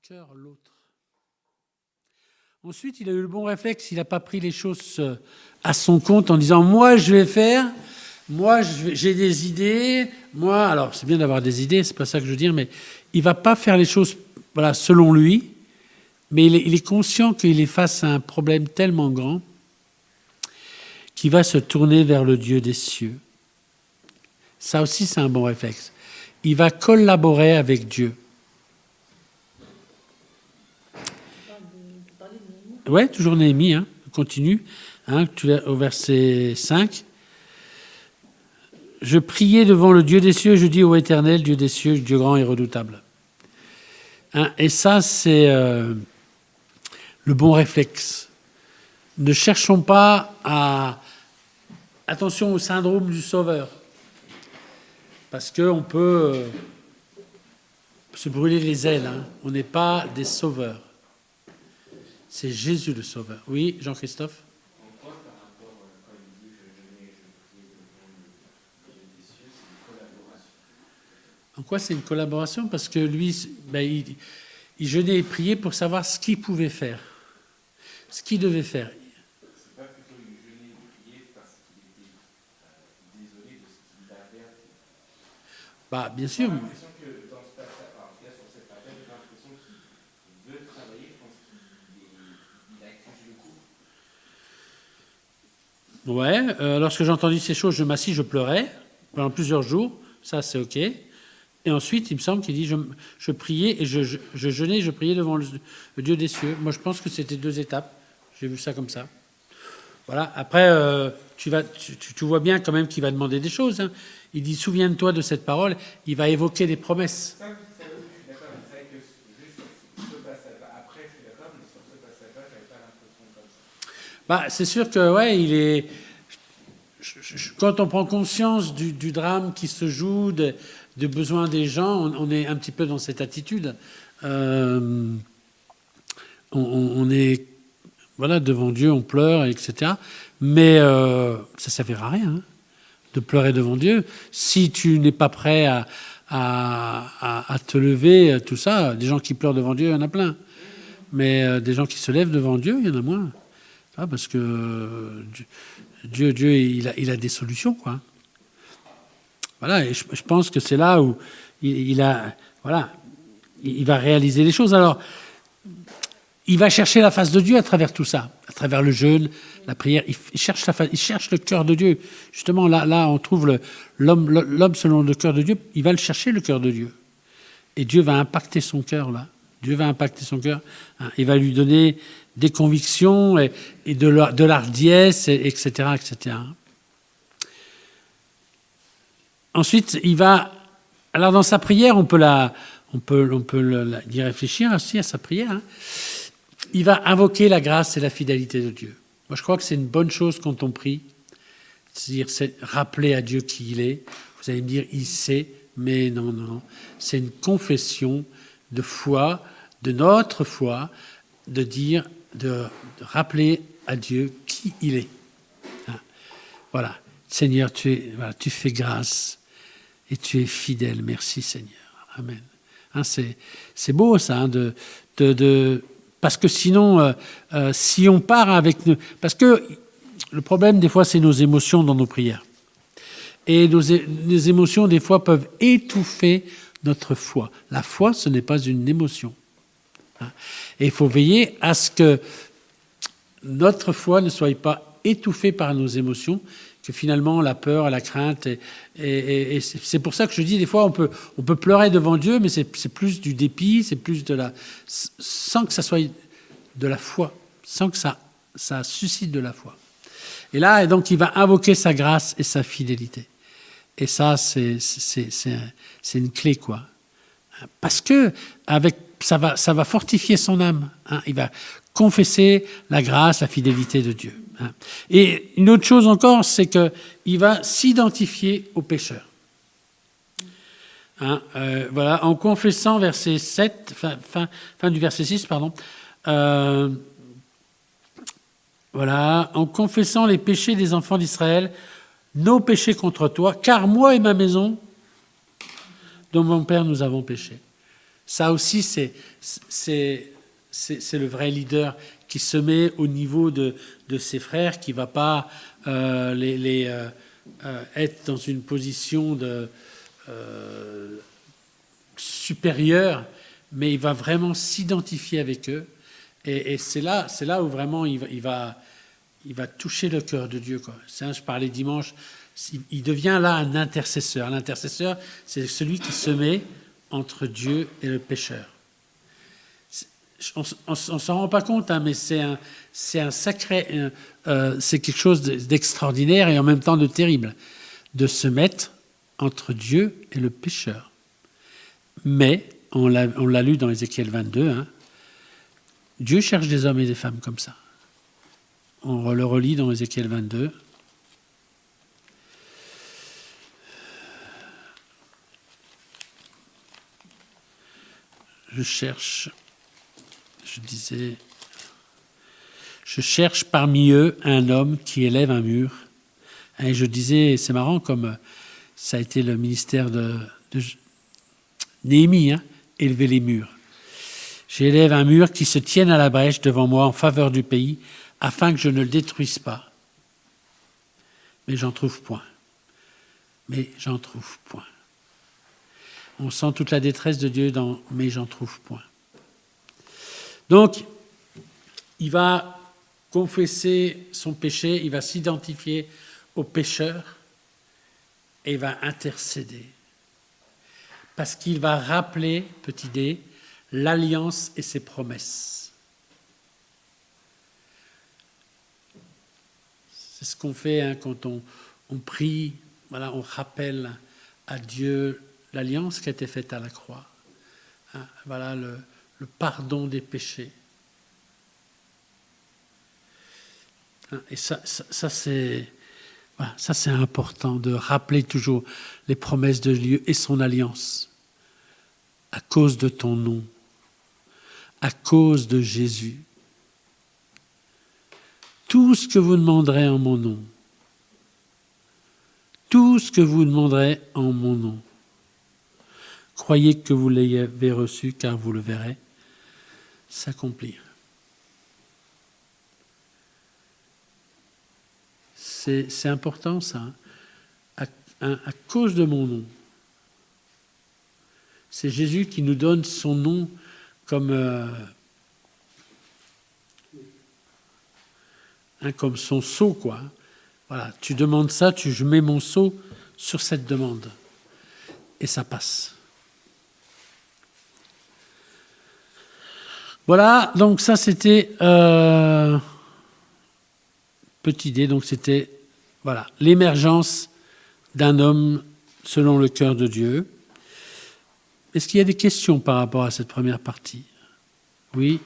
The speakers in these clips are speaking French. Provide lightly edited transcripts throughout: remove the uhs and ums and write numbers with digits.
cœur l'autre. Ensuite, il a eu le bon réflexe, il n'a pas pris les choses à son compte en disant « moi, je vais faire, moi, j'ai des idées, moi… » Alors, c'est bien d'avoir des idées, c'est pas ça que je veux dire, mais il ne va pas faire les choses selon lui, mais il est conscient qu'il est face à un problème tellement grand qu'il va se tourner vers le Dieu des cieux. Ça aussi, c'est un bon réflexe. Il va collaborer avec Dieu. Ouais, toujours Néhémie, hein, continue, hein, au verset 5. Je priais devant le Dieu des cieux, je dis ô Éternel, Dieu des cieux, Dieu grand et redoutable. Hein, et ça, c'est le bon réflexe. Ne cherchons pas à… Attention au syndrome du sauveur. Parce qu'on peut se brûler les ailes. Hein. On n'est pas des sauveurs. C'est Jésus le sauveur. Oui, Jean-Christophe ? En quoi, par rapport, quand il dit je priais devant le Dieu des cieux, c'est une collaboration? En quoi c'est une collaboration? Parce que lui, il jeûnait et priait pour savoir ce qu'il pouvait faire, ce qu'il devait faire. C'est pas plutôt il jeûnait et priait parce qu'il était désolé de ce qu'il avait à faire? Bien sûr. J'ai l'impression que dans ce passage, en tout cas sur cette période, j'ai l'impression qu'il veut travailler, je pense qu'il accuse le coup. Ouais, lorsque j'ai entendu ces choses, je m'assis, je pleurais pendant plusieurs jours, ça c'est ok. Et ensuite, il me semble qu'il dit, je priais et je jeûnais et je priais devant le Dieu des cieux. Moi, je pense que c'était 2 étapes. J'ai vu ça comme ça. Voilà. Après, tu vois bien quand même qu'il va demander des choses. Hein. Il dit, souviens-toi de cette parole. Il va évoquer des promesses. Ça, oui, je suis d'accord, mais c'est vrai que juste sur ce passage-là, après, je suis d'accord, mais sur ce passage-là, j'avais pas l'impression comme ça. C'est sûr que, ouais, il est… Quand on prend conscience du drame qui se joue, des besoins des gens, on est un petit peu dans cette attitude. On est devant Dieu, on pleure, etc. Mais ça ne servira à rien de pleurer devant Dieu. Si tu n'es pas prêt à te lever, tout ça, des gens qui pleurent devant Dieu, il y en a plein. Mais des gens qui se lèvent devant Dieu, il y en a moins. Parce que Dieu il a des solutions, quoi. Voilà, et je pense que c'est là où il va réaliser les choses. Alors, il va chercher la face de Dieu à travers tout ça, à travers le jeûne, la prière. Il cherche le cœur de Dieu. Justement, là, on trouve l'homme selon le cœur de Dieu. Il va le chercher, le cœur de Dieu. Et Dieu va impacter son cœur, là. Dieu va impacter son cœur. Il va lui donner des convictions et de l'ardiesse, etc., etc. Ensuite, il va… Alors, dans sa prière, on peut y réfléchir aussi à sa prière. Hein. Il va invoquer la grâce et la fidélité de Dieu. Moi, je crois que c'est une bonne chose quand on prie. C'est-à-dire, c'est rappeler à Dieu qui il est. Vous allez me dire, il sait, mais non. C'est une confession de foi, de notre foi, de rappeler à Dieu qui il est. Hein. Voilà. Seigneur, tu fais grâce et tu es fidèle. Merci, Seigneur. Amen. Hein, c'est beau, ça, hein, parce que sinon, si on part avec… Parce que le problème, des fois, c'est nos émotions dans nos prières. Et nos émotions, des fois, peuvent étouffer notre foi. La foi, ce n'est pas une émotion. Hein. Et il faut veiller à ce que notre foi ne soit pas étouffée par nos émotions, que finalement la peur, la crainte, et c'est pour ça que je dis des fois on peut pleurer devant Dieu, mais c'est plus du dépit, c'est plus sans que ça soit de la foi, sans que ça suscite de la foi. Et là, donc, il va invoquer sa grâce et sa fidélité. Et ça, c'est une clé, quoi. Parce que ça va fortifier son âme. Hein. Il va confesser la grâce, la fidélité de Dieu. Hein. Et une autre chose encore, c'est qu'il va s'identifier aux pécheurs. Hein, voilà, en confessant verset 7, fin du verset 6, pardon. Voilà, en confessant les péchés des enfants d'Israël, nos péchés contre toi, car moi et ma maison, dont mon père, nous avons péché. Ça aussi, c'est le vrai leader qui se met au niveau de ses frères, qui ne va pas être dans une position supérieure, mais il va vraiment s'identifier avec eux. Et c'est là où vraiment il va toucher le cœur de Dieu, quoi. Je parlais dimanche, il devient là un intercesseur. L'intercesseur, c'est celui qui se met entre Dieu et le pécheur. On ne s'en rend pas compte, hein, mais c'est un sacré, c'est quelque chose d'extraordinaire et en même temps de terrible, de se mettre entre Dieu et le pécheur. Mais, on l'a lu dans Ézéchiel 22, hein, Dieu cherche des hommes et des femmes comme ça. On le relit dans Ézéchiel 22. Je cherche parmi eux un homme qui élève un mur. Et je disais, c'est marrant comme ça a été le ministère de Néhémie, hein, élever les murs. J'élève un mur qui se tienne à la brèche devant moi en faveur du pays, afin que je ne le détruise pas. Mais j'en trouve point. On sent toute la détresse de Dieu dans « mais j'en trouve point ». Donc, il va confesser son péché, il va s'identifier au pécheur et il va intercéder. Parce qu'il va rappeler, petit d, l'alliance et ses promesses. C'est ce qu'on fait, hein, quand on prie, voilà, on rappelle à Dieu l'alliance qui a été faite à la croix. Hein, voilà le pardon des péchés. Hein, et ça c'est important de rappeler toujours les promesses de Dieu et son alliance. À cause de ton nom, à cause de Jésus. Tout ce que vous demanderez en mon nom, tout ce que vous demanderez en mon nom, croyez que vous l'avez reçu, car vous le verrez s'accomplir. C'est important ça, hein. À cause de mon nom. C'est Jésus qui nous donne son nom comme son sceau, quoi. Voilà, tu demandes ça, je mets mon sceau sur cette demande. Et ça passe. Voilà, donc ça c'était petite idée, donc c'était voilà, l'émergence d'un homme selon le cœur de Dieu. Est-ce qu'il y a des questions par rapport à cette première partie? Oui.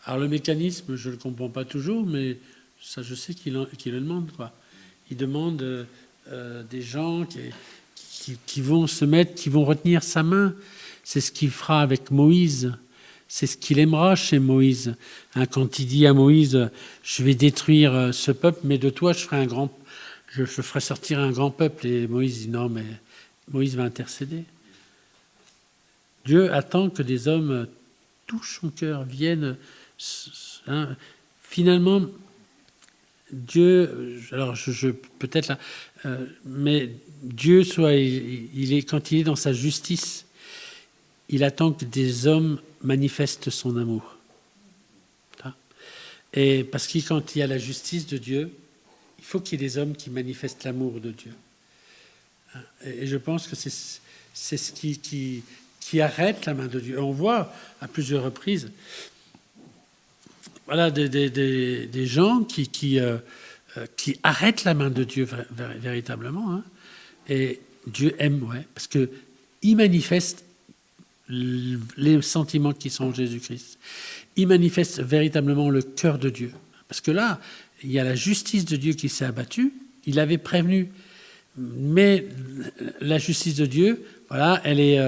Alors le mécanisme, je ne le comprends pas toujours, mais ça je sais qu'il le demande, quoi. Il demande des gens qui vont se mettre, qui vont retenir sa main. C'est ce qu'il fera avec Moïse. C'est ce qu'il aimera chez Moïse. Hein, quand il dit à Moïse, je vais détruire ce peuple, mais de toi je ferai sortir un grand peuple. Et Moïse dit non, mais Moïse va intercéder. Dieu attend que des hommes touchent son cœur, viennent. Hein, finalement, Dieu, alors je peut-être là, mais Dieu, quand il est dans sa justice, il attend que des hommes manifestent son amour. Et parce que quand il y a la justice de Dieu, il faut qu'il y ait des hommes qui manifestent l'amour de Dieu. Et je pense que c'est ce qui arrête la main de Dieu. On voit à plusieurs reprises, voilà, des gens qui arrêtent la main de Dieu véritablement. Hein. Et Dieu aime, ouais, parce qu'il manifeste les sentiments qui sont en Jésus-Christ. Il manifeste véritablement le cœur de Dieu. Parce que là, il y a la justice de Dieu qui s'est abattue. Il avait prévenu, Mais la justice de Dieu, voilà, elle est.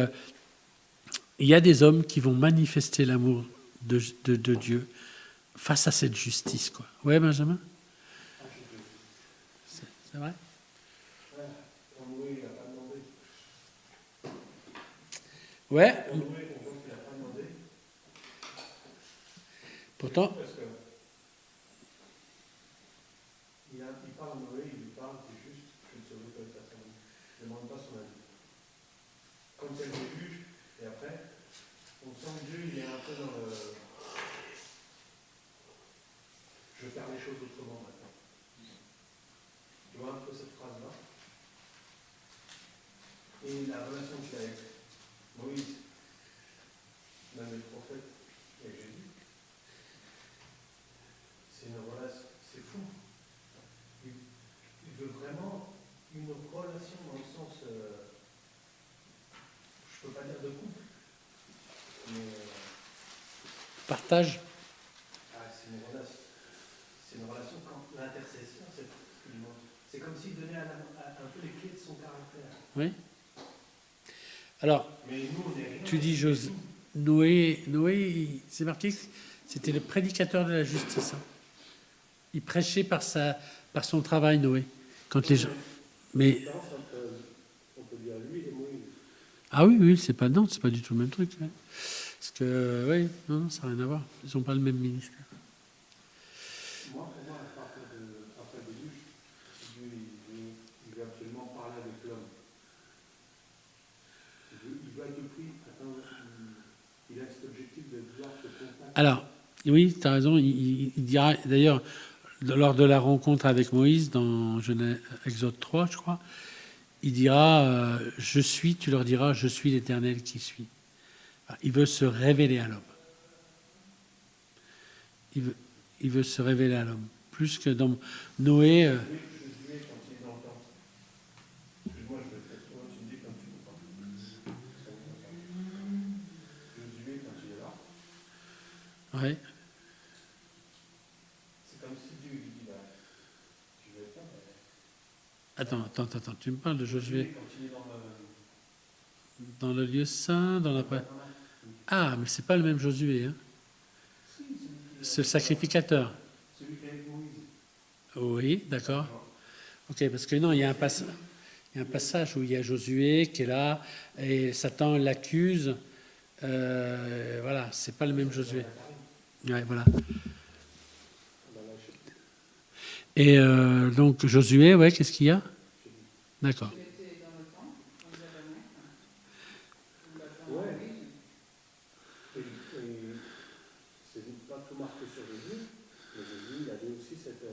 Il y a des hommes qui vont manifester l'amour de Dieu face à cette justice, quoi. Ouais, Benjamin? C'est vrai? Ouais. Pourtant. Il parle Noé, il lui parle, c'est juste, je ne saurais pas faire ça. Je ne demande pas son avis. Comme c'est le juge, et après, on sent que Dieu, il est un peu dans le. Je vais faire les choses autrement maintenant. Tu vois un peu cette phrase-là? Et la relation qu'il a avec Moïse, même les prophètes, et Jésus, c'est une relation, c'est fou. Il veut vraiment une relation dans le sens, je ne peux pas dire de couple, mais Partage. c'est une relation quand l'intercession, c'est comme s'il donnait un peu les clés de son caractère. Oui. Alors, Mais nous, on est rien, tu dis Noé, c'est marqué que c'était le prédicateur de la justice. Hein. Il prêchait par son travail, Noé. Quand les gens. Mais. On peut dire lui et Moïse. Ah oui, c'est pas du tout le même truc. Ouais. Parce que, oui, non, ça n'a rien à voir. Ils n'ont pas le même ministère. Pour moi, à partir de Dieu, il veut absolument parler avec l'homme. Il veut à tout prix atteindre. Il a cet objectif de voir ce contact. Alors, oui, tu as raison. Il dira, d'ailleurs, lors de la rencontre avec Moïse, dans Exode 3, je crois, il dira tu leur diras, je suis l'Éternel qui suis. Il veut se révéler à l'homme. Il veut se révéler à l'homme. Plus que dans Noé. Josué, quand il est dans le temps. Excuse-moi, je vais peut-être toi, tu me dis quand tu veux pas. Josué, quand il est là. Ouais. C'est comme si Dieu lui dit, tu veux pas, mais. Attends, tu me parles de Josué Quand il est dans le lieu saint, dans la. Ah, mais c'est pas le même Josué, hein. C'est le sacrificateur. Celui qui est avec Moïse. Oui, d'accord. Ok, parce que non, il y a un passage où il y a Josué qui est là et Satan l'accuse. Voilà, c'est pas le même Josué. Ouais, voilà. Et donc Josué, ouais, qu'est-ce qu'il y a? D'accord. C'est pas tout marqué sur Jésus, mais Jésus, il avait aussi cette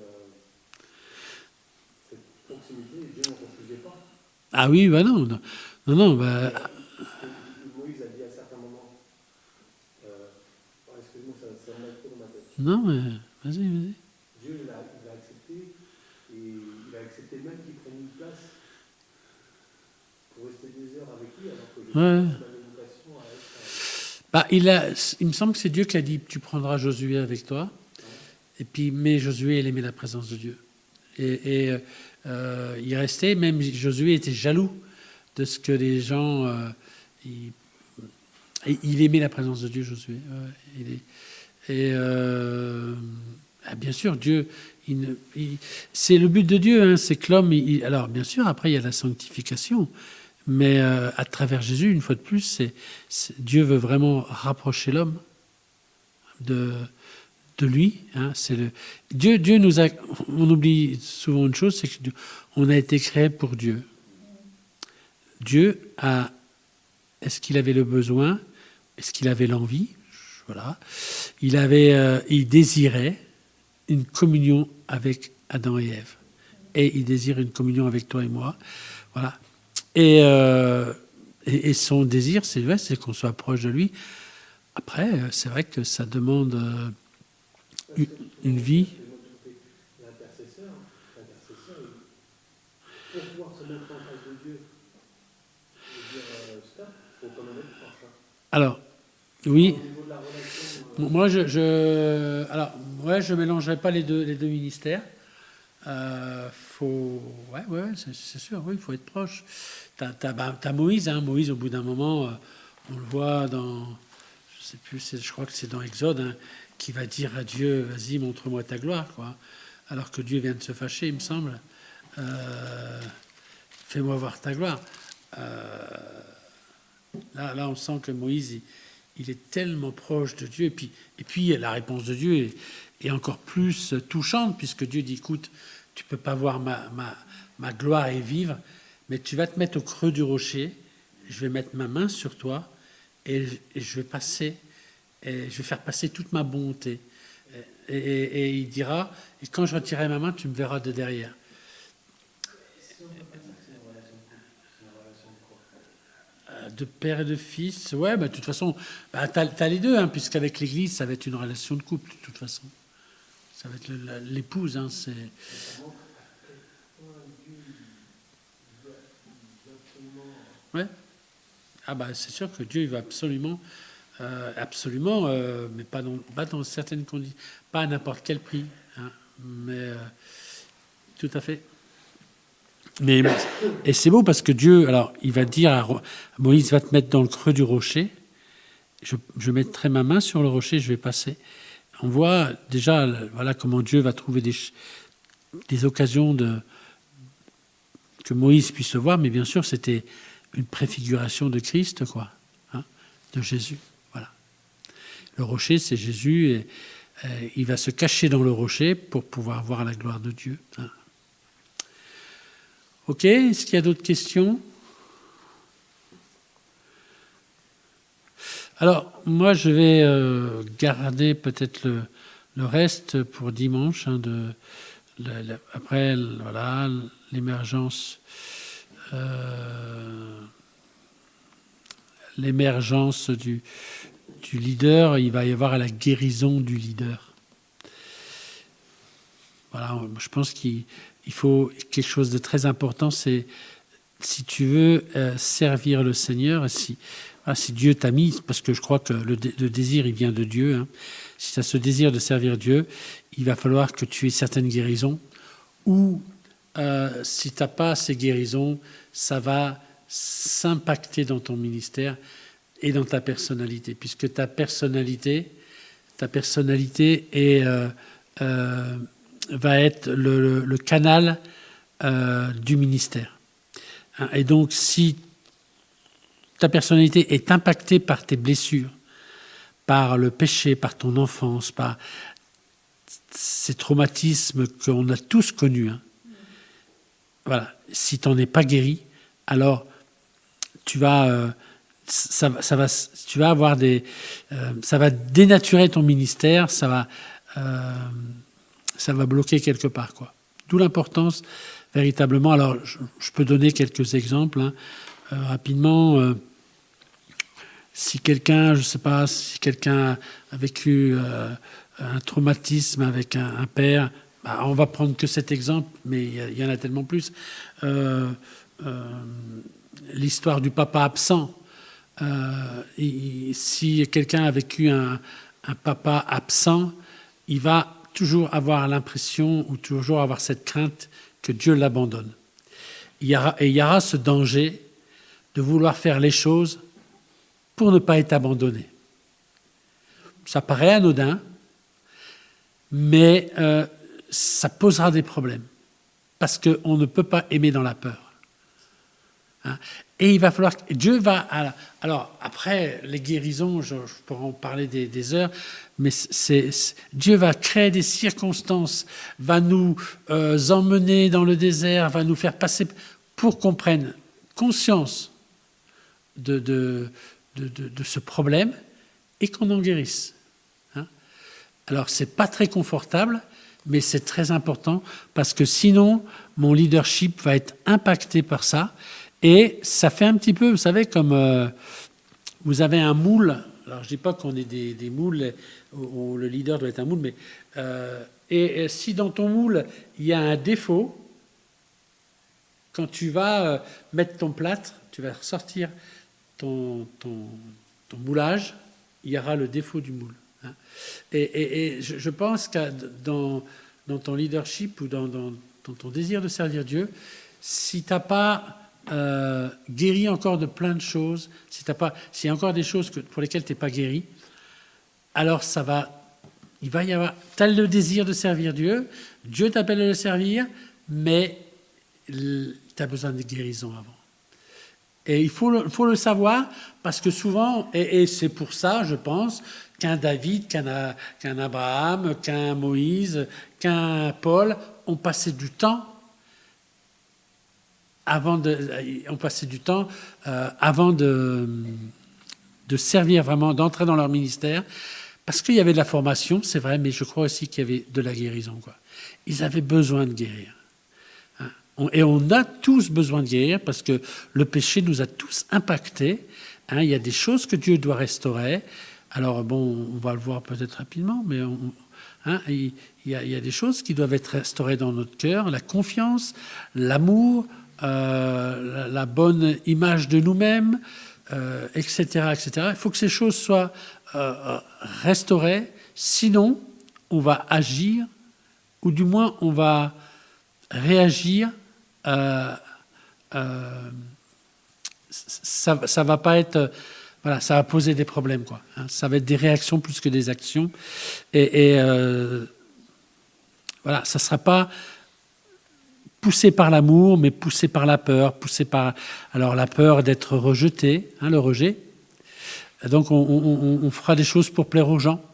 proximité et Dieu ne refusait pas. Ah oui, bah non. Bah. Moïse a dit à certains moments, excuse-moi, ça me met trop dans ma tête. Non, mais vas-y. Dieu, il a accepté, et il a accepté même qu'il prenne une place pour rester des heures avec lui, alors que Jésus avait une vocation à être. Bah, il me semble que c'est Dieu qui a dit tu prendras Josué avec toi. Et puis, mais Josué, il aimait la présence de Dieu. Et il restait, même Josué était jaloux de ce que les gens. Il aimait la présence de Dieu, Josué. Bien sûr, Dieu. C'est le but de Dieu, hein, c'est que l'homme. Alors, bien sûr, après, il y a la sanctification. Mais à travers Jésus, une fois de plus, Dieu veut vraiment rapprocher l'homme de lui. Hein, Dieu nous a. On oublie souvent une chose, c'est qu'on a été créé pour Dieu. Dieu a. Est-ce qu'il avait le besoin? Est-ce qu'il avait l'envie? Voilà. Il désirait une communion avec Adam et Ève. Et il désire une communion avec toi et moi. Voilà. Et son désir, c'est qu'on soit proche de lui. Après, c'est vrai que ça demande une vie. L'intercesseur, pour pouvoir se mettre en face de Dieu et dire stop, il faut quand même être proche. Alors, oui. Au niveau de la relation, Moi, je mélangerai pas les deux ministères. ouais, c'est sûr, oui, il faut être proche. T'as Moïse, hein, Moïse, au bout d'un moment, on le voit dans, je sais plus, je crois que c'est dans Exode, hein, qui va dire à Dieu, vas-y, montre-moi ta gloire, quoi. Alors que Dieu vient de se fâcher, il me semble. Fais-moi voir ta gloire. Là, on sent que Moïse, il est tellement proche de Dieu. Et puis la réponse de Dieu est encore plus touchante, puisque Dieu dit, écoute, tu ne peux pas voir ma gloire et vivre, mais tu vas te mettre au creux du rocher, je vais mettre ma main sur toi, et je vais passer, et je vais faire passer toute ma bonté. Et il dira, et quand je retirerai ma main, tu me verras de derrière. De père et de fils, ouais, de toute façon, t'as les deux, hein, puisqu'avec l'Église, ça va être une relation de couple, de toute façon. Ça va être l'épouse, hein, c'est... Ouais. C'est sûr que Dieu, il va absolument, mais pas dans certaines conditions, pas à n'importe quel prix, hein, mais tout à fait. Et c'est beau parce que Dieu, alors, il va dire à Moïse, va te mettre dans le creux du rocher, je mettrai ma main sur le rocher, je vais passer. On voit déjà, voilà comment Dieu va trouver des occasions que Moïse puisse se voir, mais bien sûr, c'était une préfiguration de Christ, quoi, hein, de Jésus. Voilà. Le rocher, c'est Jésus, et il va se cacher dans le rocher pour pouvoir voir la gloire de Dieu. Hein. Ok, est-ce qu'il y a d'autres questions? Alors, moi, je vais garder peut-être le reste pour dimanche, hein, après, voilà, l'émergence du leader, il va y avoir la guérison du leader. Voilà, je pense qu'il faut quelque chose de très important, c'est si tu veux servir le Seigneur, si Dieu t'a mis, parce que je crois que le désir, il vient de Dieu, hein, si tu as ce désir de servir Dieu, il va falloir que tu aies certaines guérisons, ou si tu n'as pas ces guérisons, ça va s'impacter dans ton ministère et dans ta personnalité, puisque ta personnalité va être le canal du ministère. Et donc, si ta personnalité est impactée par tes blessures, par le péché, par ton enfance, par ces traumatismes qu'on a tous connus, hein, voilà, si tu n'en es pas guéri, alors tu vas avoir ça va dénaturer ton ministère, ça va bloquer quelque part, quoi. D'où l'importance, véritablement. Alors, je peux donner quelques exemples, hein, rapidement. Si quelqu'un a vécu un traumatisme avec un père, on va prendre que cet exemple, mais il y en a tellement plus. L'histoire du papa absent. Si quelqu'un a vécu un papa absent, il va toujours avoir l'impression ou toujours avoir cette crainte que Dieu l'abandonne. Il y aura ce danger de vouloir faire les choses pour ne pas être abandonné. Ça paraît anodin, mais ça posera des problèmes parce qu'on ne peut pas aimer dans la peur. Hein? Et il va falloir... Dieu va... Alors, après, les guérisons, je pourrais en parler des heures, mais Dieu va créer des circonstances, va nous emmener dans le désert, va nous faire passer pour qu'on prenne conscience de ce problème et qu'on en guérisse. Hein? Alors, ce n'est pas très confortable, mais c'est très important parce que sinon, mon leadership va être impacté par ça. Et ça fait un petit peu, vous savez, comme vous avez un moule. Alors, je ne dis pas qu'on est des moules où le leader doit être un moule, mais et si dans ton moule, il y a un défaut, quand tu vas mettre ton plâtre, tu vas ressortir ton moulage, il y aura le défaut du moule. Hein. Et je pense que dans ton leadership ou dans dans ton désir de servir Dieu, si tu n'as pas guéri encore de plein de choses, s'il y a encore des choses pour lesquelles tu n'es pas guéri, alors il va y avoir, tu as le désir de servir Dieu, Dieu t'appelle à le servir, mais tu as besoin de guérison avant. Et il faut le savoir, parce que souvent, et c'est pour ça, je pense, qu'un David, qu'un Abraham, qu'un Moïse, qu'un Paul ont passé du temps avant de servir vraiment, d'entrer dans leur ministère, parce qu'il y avait de la formation, c'est vrai, mais je crois aussi qu'il y avait de la guérison, quoi. Ils avaient besoin de guérir. Et on a tous besoin de guérir, parce que le péché nous a tous impactés. Il y a des choses que Dieu doit restaurer. Alors bon, on va le voir peut-être rapidement, mais il y a des choses qui doivent être restaurées dans notre cœur, la confiance, l'amour, la bonne image de nous-mêmes, etc., etc. Il faut que ces choses soient restaurées, sinon on va agir, ou du moins on va réagir. Ça va pas être... Voilà, ça va poser des problèmes, quoi. Ça va être des réactions plus que des actions. Et voilà, ça ne sera pas poussé par l'amour, mais poussé par la peur, alors la peur d'être rejeté, le rejet. Donc on fera des choses pour plaire aux gens.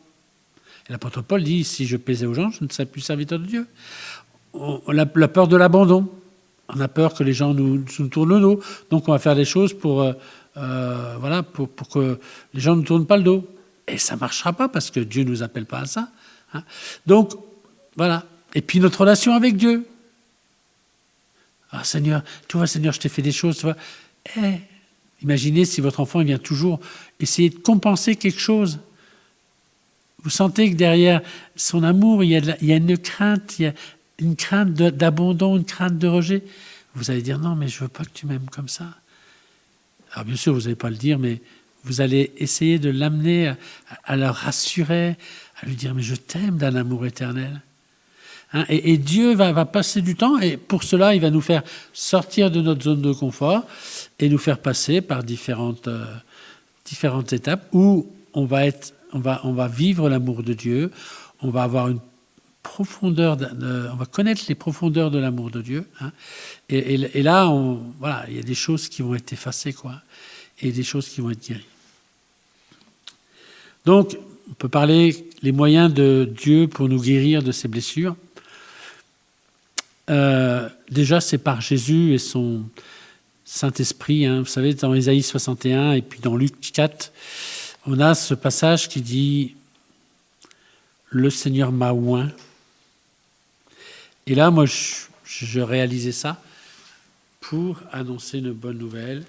Et l'apôtre Paul dit, si je plaisais aux gens, je ne serais plus serviteur de Dieu. La peur de l'abandon. On a peur que les gens nous tournent le dos. Donc on va faire des choses pour que les gens ne tournent pas le dos. Et ça ne marchera pas, parce que Dieu ne nous appelle pas à ça. Donc, voilà. Et puis notre relation avec Dieu. Ah Seigneur, tu vois Seigneur, je t'ai fait des choses, tu vois. Imaginez si votre enfant vient toujours essayer de compenser quelque chose. Vous sentez que derrière son amour, il y a une crainte, d'abandon, une crainte de rejet. Vous allez dire, non, mais je ne veux pas que tu m'aimes comme ça. Alors bien sûr, vous n'allez pas le dire, mais vous allez essayer de l'amener à le rassurer, à lui dire, mais je t'aime d'un amour éternel. Et Dieu va passer du temps, et pour cela, il va nous faire sortir de notre zone de confort et nous faire passer par différentes étapes où on va vivre l'amour de Dieu, on va avoir une profondeur, on va connaître les profondeurs de l'amour de Dieu. Et là, il y a des choses qui vont être effacées, quoi, et des choses qui vont être guéries. Donc, on peut parler les moyens de Dieu pour nous guérir de ces blessures. Déjà, c'est par Jésus et son Saint-Esprit. Vous savez, dans Ésaïe 61 et puis dans Luc 4, on a ce passage qui dit « Le Seigneur m'a oint ». Et là, moi, je réalisais ça pour annoncer une bonne nouvelle.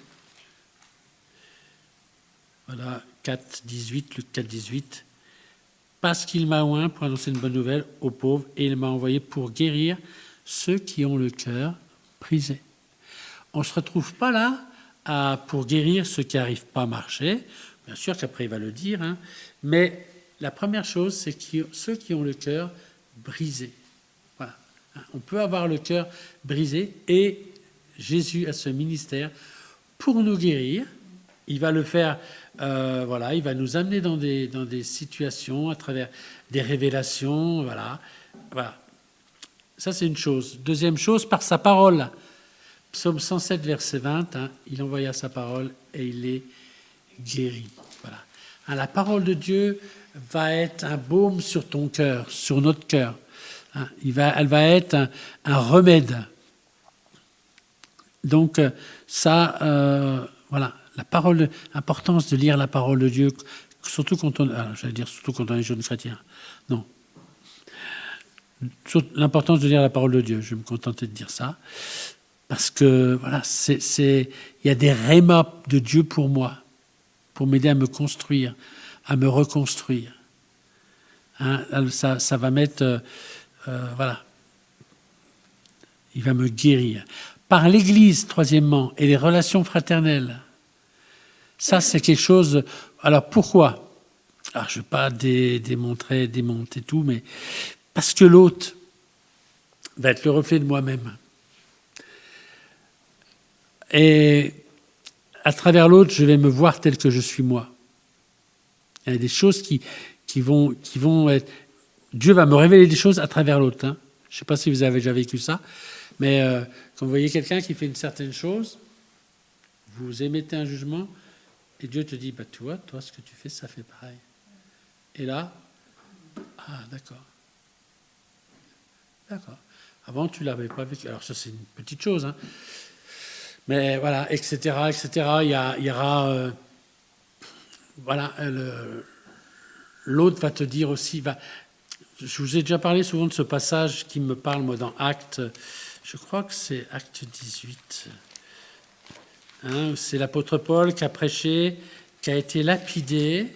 Voilà, 4.18, Luc 4.18. Parce qu'il m'a oint pour annoncer une bonne nouvelle aux pauvres, et il m'a envoyé pour guérir ceux qui ont le cœur brisé. On ne se retrouve pas là pour guérir ceux qui n'arrivent pas à marcher. Bien sûr qu'après il va le dire, mais la première chose, c'est ceux qui ont le cœur brisé. Voilà. On peut avoir le cœur brisé, et Jésus a ce ministère pour nous guérir. Il va le faire, il va nous amener dans des situations à travers des révélations, voilà. Ça, c'est une chose. Deuxième chose, par sa parole. Psaume 107, verset 20, il envoya sa parole et il les guérit. Voilà. La parole de Dieu va être un baume sur ton cœur, sur notre cœur. Elle va être un remède. Donc, ça, la parole, l'importance de lire la parole de Dieu, surtout quand on est jeune chrétien. Non. L'importance de lire la parole de Dieu, je vais me contenter de dire ça, parce que il y a des rémas de Dieu pour moi, pour m'aider à me construire, à me reconstruire. Ça va mettre, il va me guérir. Par l'Église, troisièmement, et les relations fraternelles. Ça, c'est quelque chose. Alors pourquoi ? Alors je ne vais pas démonter tout, mais parce que l'autre, va être le reflet de moi-même. Et à travers l'autre, je vais me voir tel que je suis moi. Il y a des choses qui vont être... Dieu va me révéler des choses à travers l'autre. Hein. Je ne sais pas si vous avez déjà vécu ça, mais quand vous voyez quelqu'un qui fait une certaine chose, vous émettez un jugement, et Dieu te dit, bah, tu vois, toi, ce que tu fais, ça fait pareil. Et là, ah, d'accord. D'accord. Avant, tu ne l'avais pas vécu. Alors ça, c'est une petite chose, hein. Mais voilà, etc., etc. Il y aura... voilà, l'autre va te dire aussi... je vous ai déjà parlé souvent de ce passage qui me parle, moi, dans Actes. Je crois que c'est Acte 18. Hein, c'est l'apôtre Paul qui a prêché, qui a été lapidé.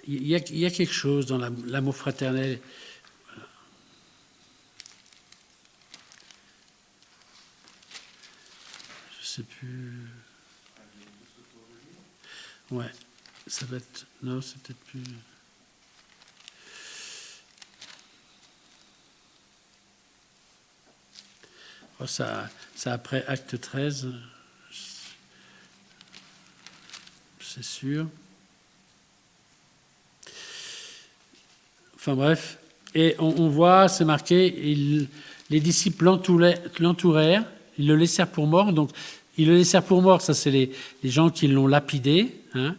Il y a quelque chose dans l'amour fraternel. Je ne sais plus. Ouais, ça va être... Non, c'est peut-être plus... Oh, ça après Acte 13, c'est sûr. Enfin bref, et on voit, c'est marqué, les disciples l'entourèrent, ils le laissèrent pour mort. Donc, ils le laissèrent pour mort, ça c'est les gens qui l'ont lapidé. Hein.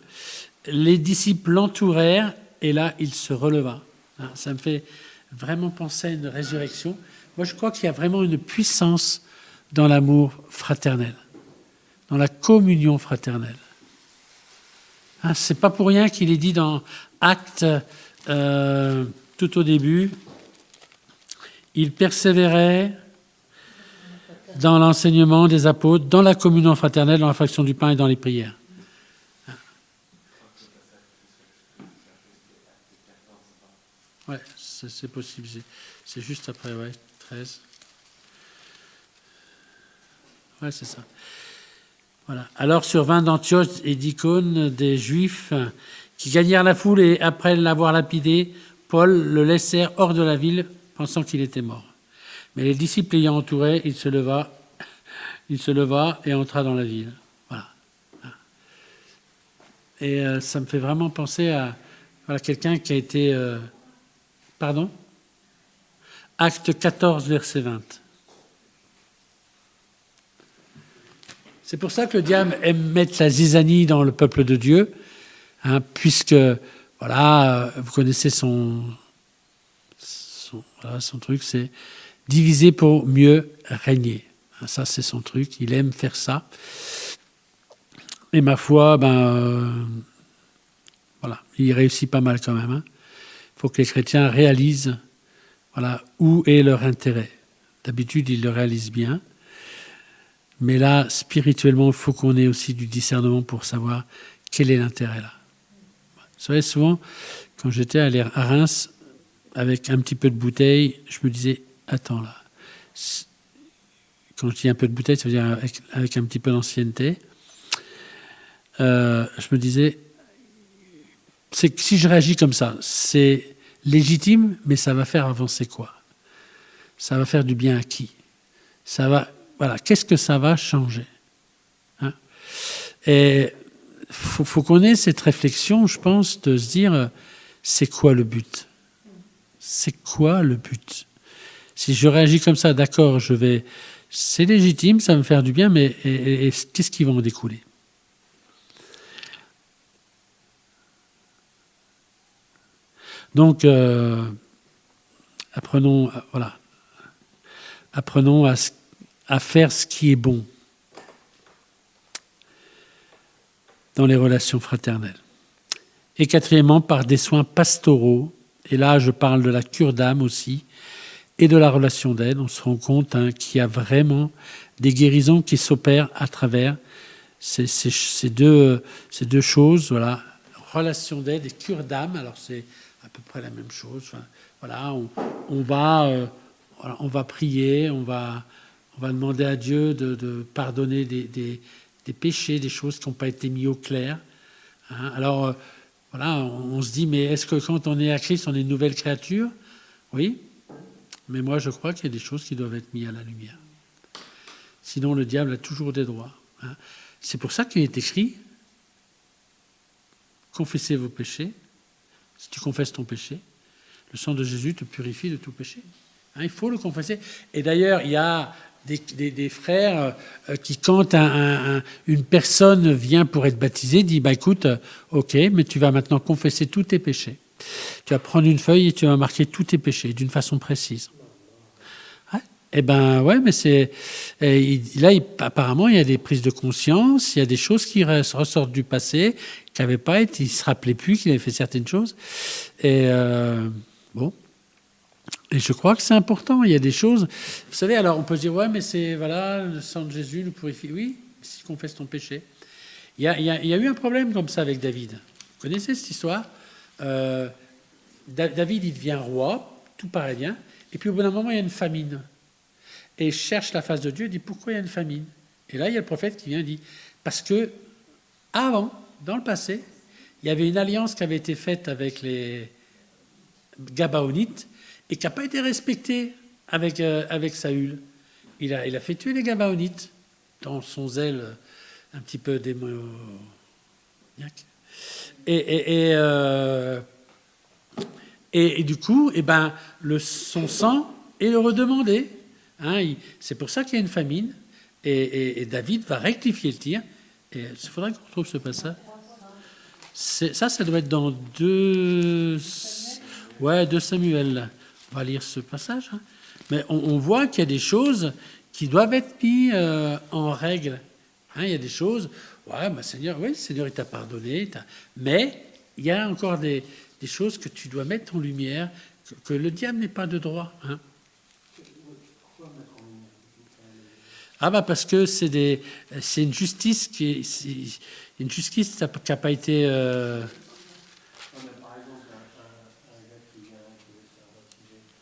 Les disciples l'entourèrent, et là, il se releva. Hein. Ça me fait vraiment penser à une résurrection. Moi, je crois qu'il y a vraiment une puissance dans l'amour fraternel, dans la communion fraternelle. Hein, c'est pas pour rien qu'il est dit dans Actes, tout au début, il persévérait dans l'enseignement des apôtres, dans la communion fraternelle, dans la fraction du pain et dans les prières. Ouais, c'est possible. C'est juste après, ouais, 13. Ouais, c'est ça. Voilà. Alors survint d'Antioche et d'Icône des Juifs qui gagnèrent la foule et après l'avoir lapidé, Paul le laissèrent hors de la ville, pensant qu'il était mort. Mais les disciples l'ayant entouré, il se leva et entra dans la ville. Voilà. Et ça me fait vraiment penser à quelqu'un qui a été... pardon ? Acte 14, verset 20. C'est pour ça que le diable aime mettre la zizanie dans le peuple de Dieu, hein, puisque, voilà, vous connaissez son truc, c'est diviser pour mieux régner. Ça, c'est son truc, il aime faire ça. Et ma foi, voilà, il réussit pas mal quand même. Hein. Il faut que les chrétiens réalisent, voilà, où est leur intérêt. D'habitude, ils le réalisent bien. Mais là, spirituellement, il faut qu'on ait aussi du discernement pour savoir quel est l'intérêt là. Vous savez, souvent, quand j'étais à Reims, avec un petit peu de bouteille, je me disais, attends là, quand je dis un peu de bouteille, ça veut dire avec un petit peu d'ancienneté, je me disais, c'est que si je réagis comme ça, c'est légitime, mais ça va faire avancer quoi ? Ça va faire du bien à qui ? Ça va... Voilà, qu'est-ce que ça va changer, hein ? Et faut qu'on ait cette réflexion, je pense, de se dire, c'est quoi le but ? C'est quoi le but ? Si je réagis comme ça, d'accord, c'est légitime, ça va me faire du bien, mais et qu'est-ce qui va en découler ? Donc, apprenons à faire ce qui est bon dans les relations fraternelles. Et quatrièmement, par des soins pastoraux, et là je parle de la cure d'âme aussi, et de la relation d'aide, on se rend compte qu'il y a vraiment des guérisons qui s'opèrent à travers ces deux choses, voilà, relation d'aide et cure d'âme, alors c'est à peu près la même chose, enfin, voilà, on va prier, on va demander à Dieu de pardonner des péchés, des choses qui n'ont pas été mis au clair. Hein. Alors, voilà, on se dit, mais est-ce que quand on est à Christ, on est une nouvelle créature ? Oui. Mais moi, je crois qu'il y a des choses qui doivent être mises à la lumière. Sinon, le diable a toujours des droits. Hein. C'est pour ça qu'il est écrit « Confessez vos péchés. Si tu confesses ton péché, le sang de Jésus te purifie de tout péché. » Hein, il faut le confesser. Et d'ailleurs, il y a des frères qui, quand une personne vient pour être baptisée, dit bah, « Écoute, ok, mais tu vas maintenant confesser tous tes péchés. Tu vas prendre une feuille et tu vas marquer tous tes péchés d'une façon précise. » Eh ben ouais, mais c'est là apparemment il y a des prises de conscience, il y a des choses qui ressortent du passé, qui n'avaient pas été, il se rappelait plus qu'il avait fait certaines choses. Et bon, et je crois que c'est important. Il y a des choses. Vous savez, alors on peut se dire ouais, mais c'est voilà, le sang de Jésus nous purifie. Oui, si tu confesses ton péché. Il y a eu un problème comme ça avec David. Vous connaissez cette histoire? David, il devient roi, tout paraît bien, et puis au bout d'un moment il y a une famine. Et il cherche la face de Dieu, il dit pourquoi il y a une famine? Et là, il y a le prophète qui vient et dit parce que avant, dans le passé, il y avait une alliance qui avait été faite avec les Gabaonites et qui n'a pas été respectée avec Saül. Il a fait tuer les Gabaonites dans son zèle un petit peu démoniaque. Et du coup, eh ben, son sang est le redemandé. Hein, c'est pour ça qu'il y a une famine, et David va rectifier le tir. Et il faudrait qu'on retrouve ce passage. Ça doit être dans 2 Samuel. Là. On va lire ce passage. Hein. Mais on voit qu'il y a des choses qui doivent être mises en règle. Hein, il y a des choses, ouais, bah, Seigneur, oui, le Seigneur, il t'a pardonné. Mais il y a encore des choses que tu dois mettre en lumière, que le diable n'ait pas de droit. Hein. Ah bah parce que c'est une justice qui n'a pas été.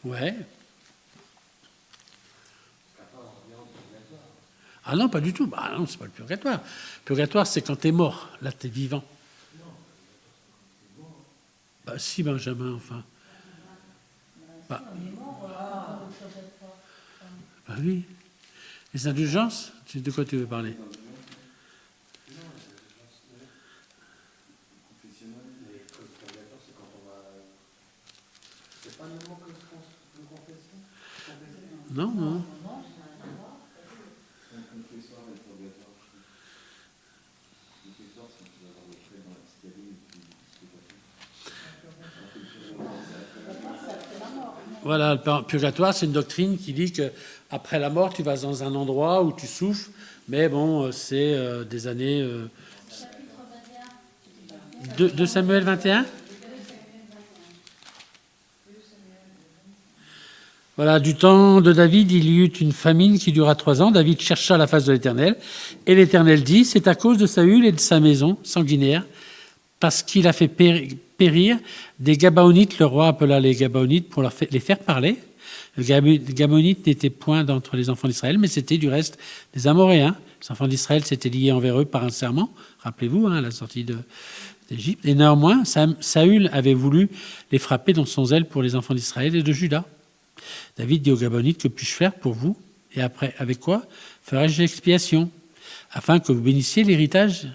Ouais. Ah non, pas du tout. Bah non, c'est pas le purgatoire. Le purgatoire, c'est quand t'es mort. Là, t'es vivant. Bah si, Benjamin, enfin. Bah oui. Les indulgences, de quoi tu veux parler? Non, non. Voilà, le purgatoire, c'est une doctrine qui dit qu'après la mort, tu vas dans un endroit où tu souffres, mais bon, c'est des années... 2 Samuel 21 ? Voilà, du temps de David, il y eut une famine qui dura 3 ans. David chercha la face de l'Éternel, et l'Éternel dit, c'est à cause de Saül et de sa maison sanguinaire, parce qu'il a fait périr des Gabaonites. Le roi appela les Gabaonites pour les faire parler. Les Gabaonites n'étaient point d'entre les enfants d'Israël, mais c'était du reste des Amoréens. Les enfants d'Israël s'étaient liés envers eux par un serment, rappelez-vous, à la sortie d'Égypte. Et néanmoins, Saül avait voulu les frapper dans son zèle pour les enfants d'Israël et de Juda. David dit aux Gabaonites, que puis-je faire pour vous? Et après, avec quoi ferai-je l'expiation, afin que vous bénissiez l'héritage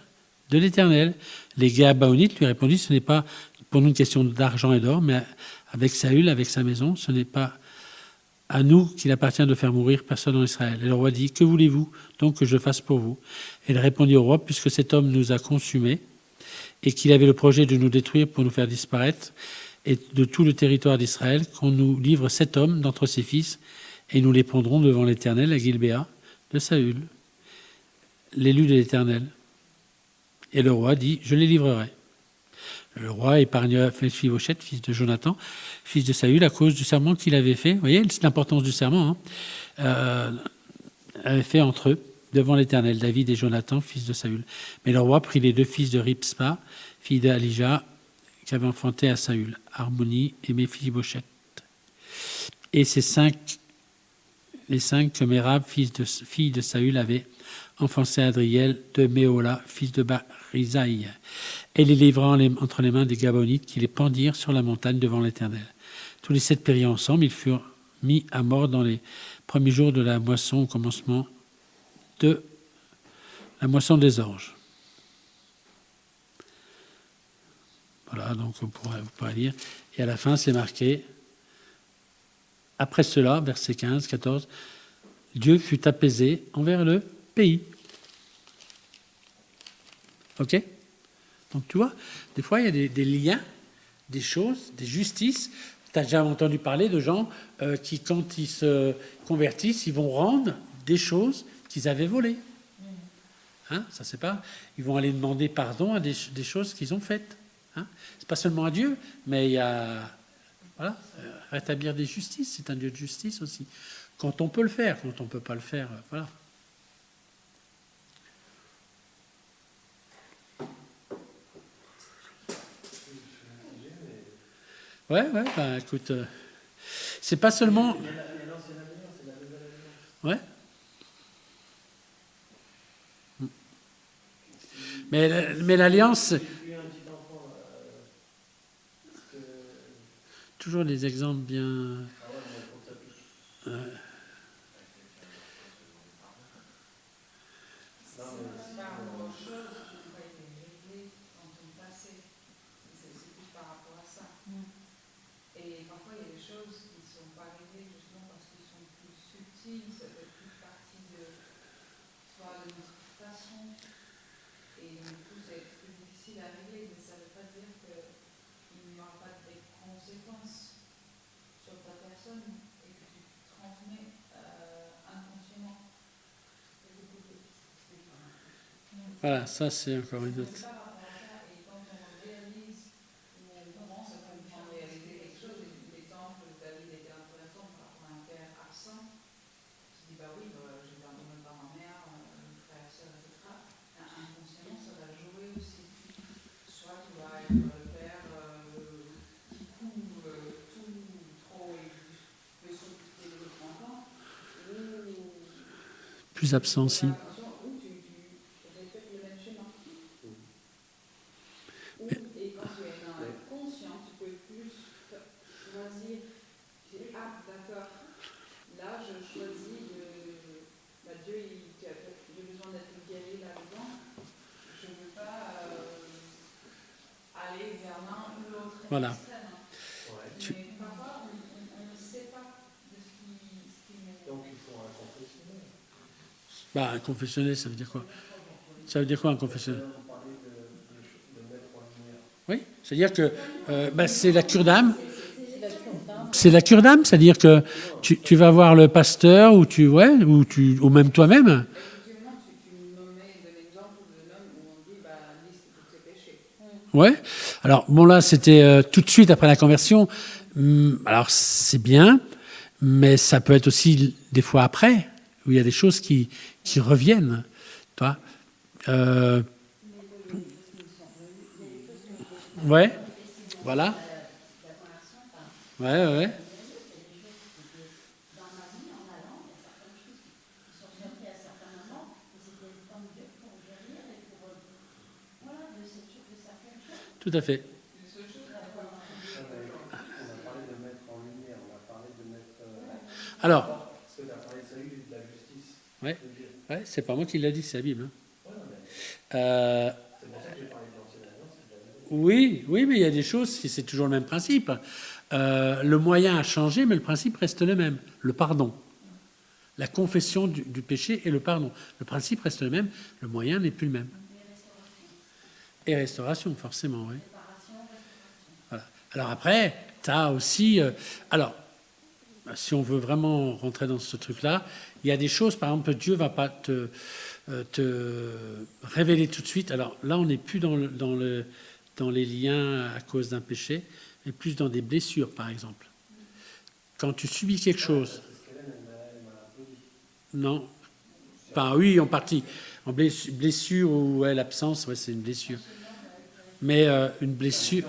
de l'Éternel? Les Gabaonites lui répondirent, ce n'est pas pour nous une question d'argent et d'or, mais avec Saül, avec sa maison, ce n'est pas à nous qu'il appartient de faire mourir personne en Israël. Et le roi dit, que voulez-vous donc que je fasse pour vous? Et il répondit au roi, puisque cet homme nous a consumés, et qu'il avait le projet de nous détruire pour nous faire disparaître, et de tout le territoire d'Israël, qu'on nous livre 7 hommes d'entre ses fils, et nous les prendrons devant l'Éternel à Gilbéa de Saül, l'élu de l'Éternel. Et le roi dit, je les livrerai. Le roi épargna Mephibosheth, fils de Jonathan, fils de Saül, à cause du serment qu'il avait fait. Vous voyez, c'est l'importance du serment, hein, avait fait entre eux, devant l'Éternel, David et Jonathan, fils de Saül. Mais le roi prit les 2 fils de Ripspa, fille d'Alija, qui avait enfanté à Saül, Harmonie et Mephibosheth. Et les 5 que Mérab, fille de Saül, avait enfanté à Adriel de Méola, fils de Barisaï, et les livra entre les mains des Gabaonites qui les pendirent sur la montagne devant l'Éternel. Tous les 7 périrent ensemble, ils furent mis à mort dans les premiers jours de la moisson au commencement de la moisson des orges. Voilà, donc vous pourrez lire. Et à la fin, c'est marqué, après cela, versets 15, 14, Dieu fut apaisé envers le pays. OK? Donc tu vois, des fois, il y a des liens, des choses, des justices. Tu as déjà entendu parler de gens qui, quand ils se convertissent, ils vont rendre des choses qu'ils avaient volées. Hein, ça, c'est pas. Ils vont aller demander pardon à des choses qu'ils ont faites. Hein. C'est pas seulement à Dieu, mais il y a. Voilà, rétablir des justices, c'est un Dieu de justice aussi. Quand on peut le faire, quand on ne peut pas le faire, voilà. Ouais, bah écoute, c'est pas seulement. Ouais. Mais l'alliance. Toujours des exemples bien. Et parfois, il y a des choses qui ne sont pas réglées justement parce qu'ils sont plus subtils, ça fait plus partie de soit de notre façon, et du coup, c'est plus difficile à régler, mais ça ne veut pas dire qu'il n'y aura pas de conséquences sur ta personne et que tu transmets inconsciemment. Voilà, ça c'est encore une autre. Plus absent aussi. Et quand tu es dans le conscient, tu peux plus choisir. Tu dis, ah, d'accord, là, je choisis de. Bah, Dieu, j'ai besoin d'être guéri là-dedans. Je ne veux pas aller vers l'un ou l'autre. Voilà. Mais parfois, on ne sait pas de ce qui est. Donc, il faut un confessionnel. Bah, un confessionnel, ça veut dire quoi? Ça veut dire quoi un confessionnel? On parlait de mettre en lumière. Oui, c'est-à-dire que c'est la cure d'âme. C'est la cure d'âme, c'est-à-dire que tu vas voir le pasteur ou même toi-même. Effectivement, tu me mets de l'exemple de l'homme où on dit, liste tous tes péchés. Ouais. Alors bon là, c'était tout de suite après la conversion. Alors c'est bien, mais ça peut être aussi des fois après, où il y a des choses qui reviennent. Toi. Ouais. Voilà. Ouais. Tout à fait. On a parlé de mettre en lumière, on a parlé de mettre. Alors. Parce que tu as parlé de salut et de la justice. Ouais, c'est pas moi qui l'ai dit, c'est la Bible. C'est pour ça que j'ai parlé de l'ancienne alliance. Oui, mais il y a des choses, c'est toujours le même principe. Le moyen a changé, mais le principe reste le même, le pardon. La confession du péché et le pardon. Le principe reste le même, le moyen n'est plus le même. Et restauration, forcément, oui. Voilà. Alors après, tu as aussi... alors, si on veut vraiment rentrer dans ce truc-là, il y a des choses, par exemple, Dieu ne va pas te révéler tout de suite. Alors là, on n'est plus dans les liens à cause d'un péché, mais plus dans des blessures, par exemple. Quand tu subis quelque chose... Non. Enfin, oui, en partie. En blessure ou l'absence, c'est une blessure. Mais une blessure,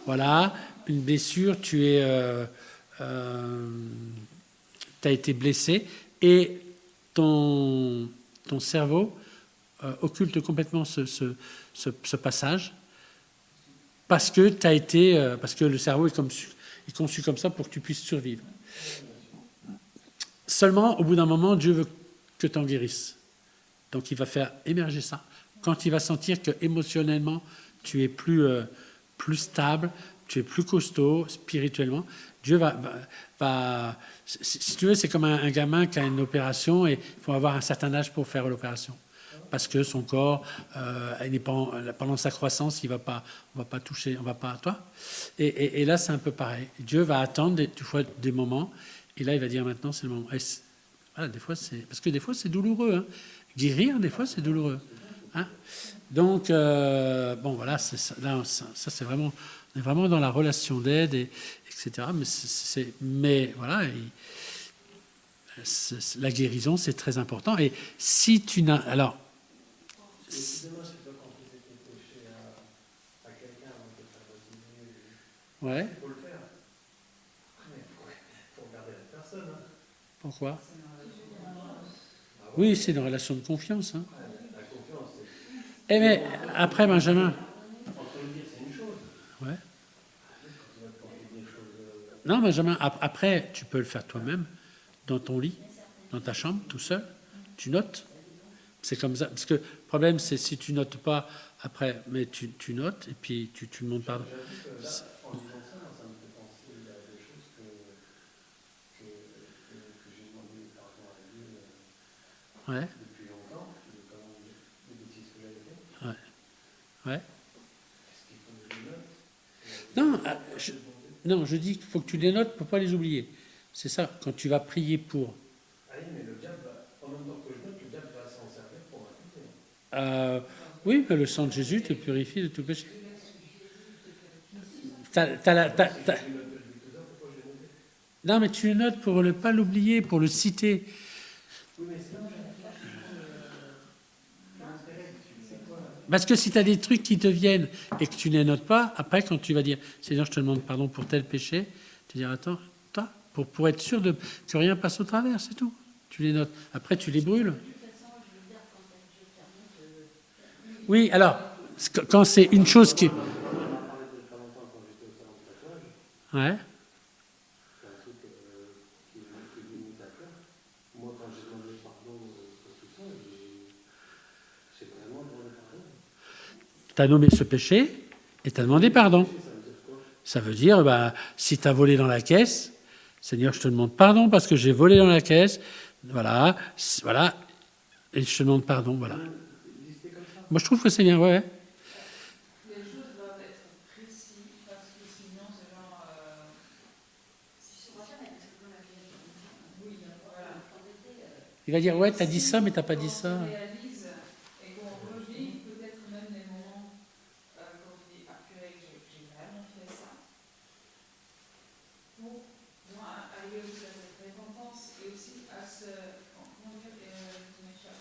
voilà, une blessure, tu as été blessé et ton cerveau occulte complètement ce passage parce que parce que le cerveau est conçu comme ça pour que tu puisses survivre. Seulement, au bout d'un moment, Dieu veut que tu en guérisses. Donc, il va faire émerger ça. Quand il va sentir que émotionnellement, tu es plus stable, tu es plus costaud spirituellement, Dieu va si tu veux, c'est comme un gamin qui a une opération et il faut avoir un certain âge pour faire l'opération. Parce que son corps, pendant sa croissance, on va pas toucher, on va pas, toi. Et là, c'est un peu pareil. Dieu va attendre des moments, et là, il va dire maintenant, c'est le moment. Voilà, parce que des fois, c'est douloureux. Hein. Guérir, des fois, c'est douloureux. Hein. Donc, bon, voilà, là, ça c'est vraiment, on est vraiment dans la relation d'aide, etc. Mais voilà, la guérison, c'est très important. Et si tu n'as, alors. C'est dommage que tu dois confesser tes péchés à quelqu'un avant de te faire baptiser. Ouais. Il faut le faire. Mais il faut regarder la personne. Hein. Pourquoi? C'est une relation. Oui, c'est une relation de confiance. Hein. La confiance, c'est. Eh mais après, Benjamin. Entre le dire, c'est une chose. Ouais. Quand tu vas te confier des choses. Non, Benjamin, après, tu peux le faire toi-même, dans ton lit, dans ta chambre, tout seul. Tu notes. C'est comme ça. Parce que le problème, c'est si tu notes pas après, mais tu notes, et puis tu demandes pardon. J'avoue que là, en disant ça, moi, ça me fait penser à des choses que j'ai demandé pardon à Dieu Ouais, depuis longtemps, quand même des bêtises que j'avais faites. ouais. Est-ce qu'il faut que je les note? Non, je dis qu'il faut que tu les notes pour pas les oublier. C'est ça, quand tu vas prier pour. Ah oui, mais le diable, en même temps que je note, le diable va s'en servir pour m'accuser. Oui, mais le sang de Jésus te purifie de tout péché. Non, mais tu le notes pour ne pas l'oublier, pour le citer. Oui, mais c'est l'intérêt. C'est quoi? Parce que si tu as des trucs qui te viennent et que tu ne les notes pas, après, quand tu vas dire « Seigneur, je te demande pardon pour tel péché », tu dis « Attends, toi, pour être sûr que rien passe au travers, c'est tout. » Tu les notes. Après, tu les brûles. Oui, alors, quand c'est une chose qui... Ouais. C'est un truc qui est limite à cœur. Moi, quand j'ai demandé pardon pour tout ça, j'ai vraiment demandé pardon. Tu as nommé ce péché et tu as demandé pardon. Ça veut dire, si tu as volé dans la caisse, Seigneur, je te demande pardon parce que j'ai volé dans la caisse. Voilà, et je te demande pardon, voilà. Moi, je trouve que c'est bien, ouais. Les choses doivent être précises parce que sinon, c'est genre. Oui, voilà. Il va dire, ouais, t'as dit ça, mais t'as pas dit ça. Quand on réalise et qu'on revive peut-être même les moments quand on dit ah purée, j'ai vraiment fait ça. Pour moi, arriver aussi à cette récompense et aussi à ce. Comment dire, je m'échappe.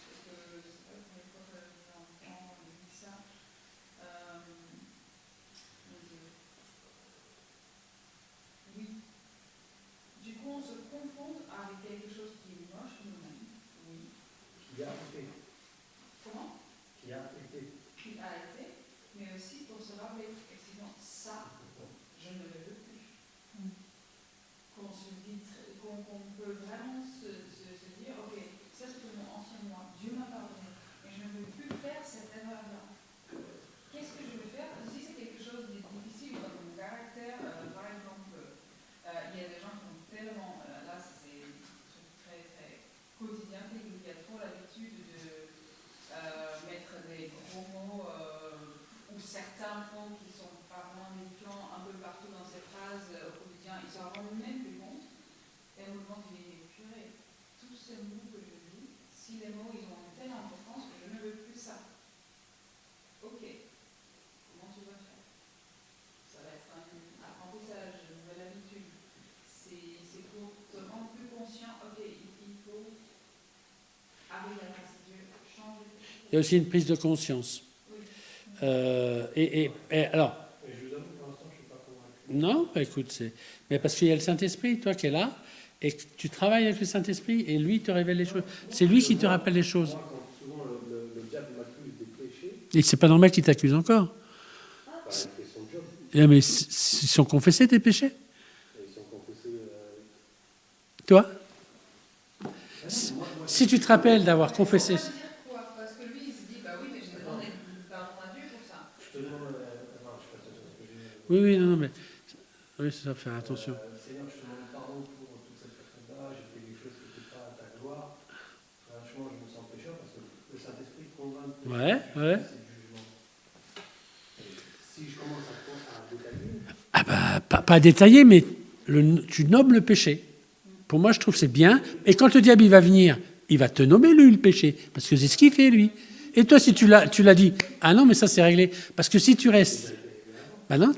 Parce que c'est pas la première fois que j'ai enfant, on dit ça. Oui. Du coup, on se confond avec quelque chose qui est moche nous-mêmes. Oui. Qui a été. Comment? Qui a été. Qui a été, mais aussi pour se rappeler, effectivement, ça, je ne le veux plus. Qu'on se dit, qu'on peut vraiment se dire, ok, ça c'est mon ancien moi, Dieu m'a pardonné, mais je ne veux plus faire cette erreur-là. Qu'est-ce que je veux faire? Si c'est quelque chose de difficile dans mon caractère, par exemple, il y a des gens qui ont tellement, là c'est très très quotidien, qui a trop l'habitude de mettre des gros mots ou certains mots qui sont pas vraiment défiants un peu partout dans ces phrases au quotidien, ils s'en rendent même plus compte. Et au moment où il est purée, tous ces mots que je dis, si les mots ils ont une telle importance que je ne veux plus ça. Ok, comment tu vas faire? Ça va être un apprentissage, une nouvelle habitude. C'est pour te rendre plus conscient, ok, il faut arriver à grâce à Dieu, changer. Il y a aussi une prise de conscience. Oui. Et alors, Et je vous avoue, pour l'instant, je ne suis pas convaincu. non, écoute, mais parce qu'il y a le Saint-Esprit, toi qui es là, et que tu travailles avec le Saint-Esprit, et lui te révèle les choses. C'est lui qui te rappelle les choses. Moi, quand souvent le diable m'accuse des péchés, Et c'est pas normal qu'il t'accuse encore. il fait son job. Mais ils sont confessés tes péchés. Et ils sont confessés. Toi? si tu te rappelles d'avoir confessé... Ça veut dire quoi? Parce que lui, il se dit, bah oui, mais j'ai demandé pardon à Dieu pour ça. Je te demande, non, je sais pas ce que j'ai. Oui, oui, non, non, mais... Oui, c'est ça, faire attention. Seigneur, je te demande pardon pour toute cette personne-là, j'ai fait des choses qui n'étaient pas à ta gloire. Franchement, je me sens pécheur parce que le Saint-Esprit convainc de Ouais, ouais. c'est du jugement. Et si je commence à détailler, Ah bah, pas détaillé, mais tu nommes le péché. Pour moi, je trouve que c'est bien. Et quand le diable il va venir, il va te nommer, lui, le péché. Parce que c'est ce qu'il fait, lui. Et toi, si tu l'as dit, ah non, mais ça, c'est réglé. Parce que si tu restes... Bah non,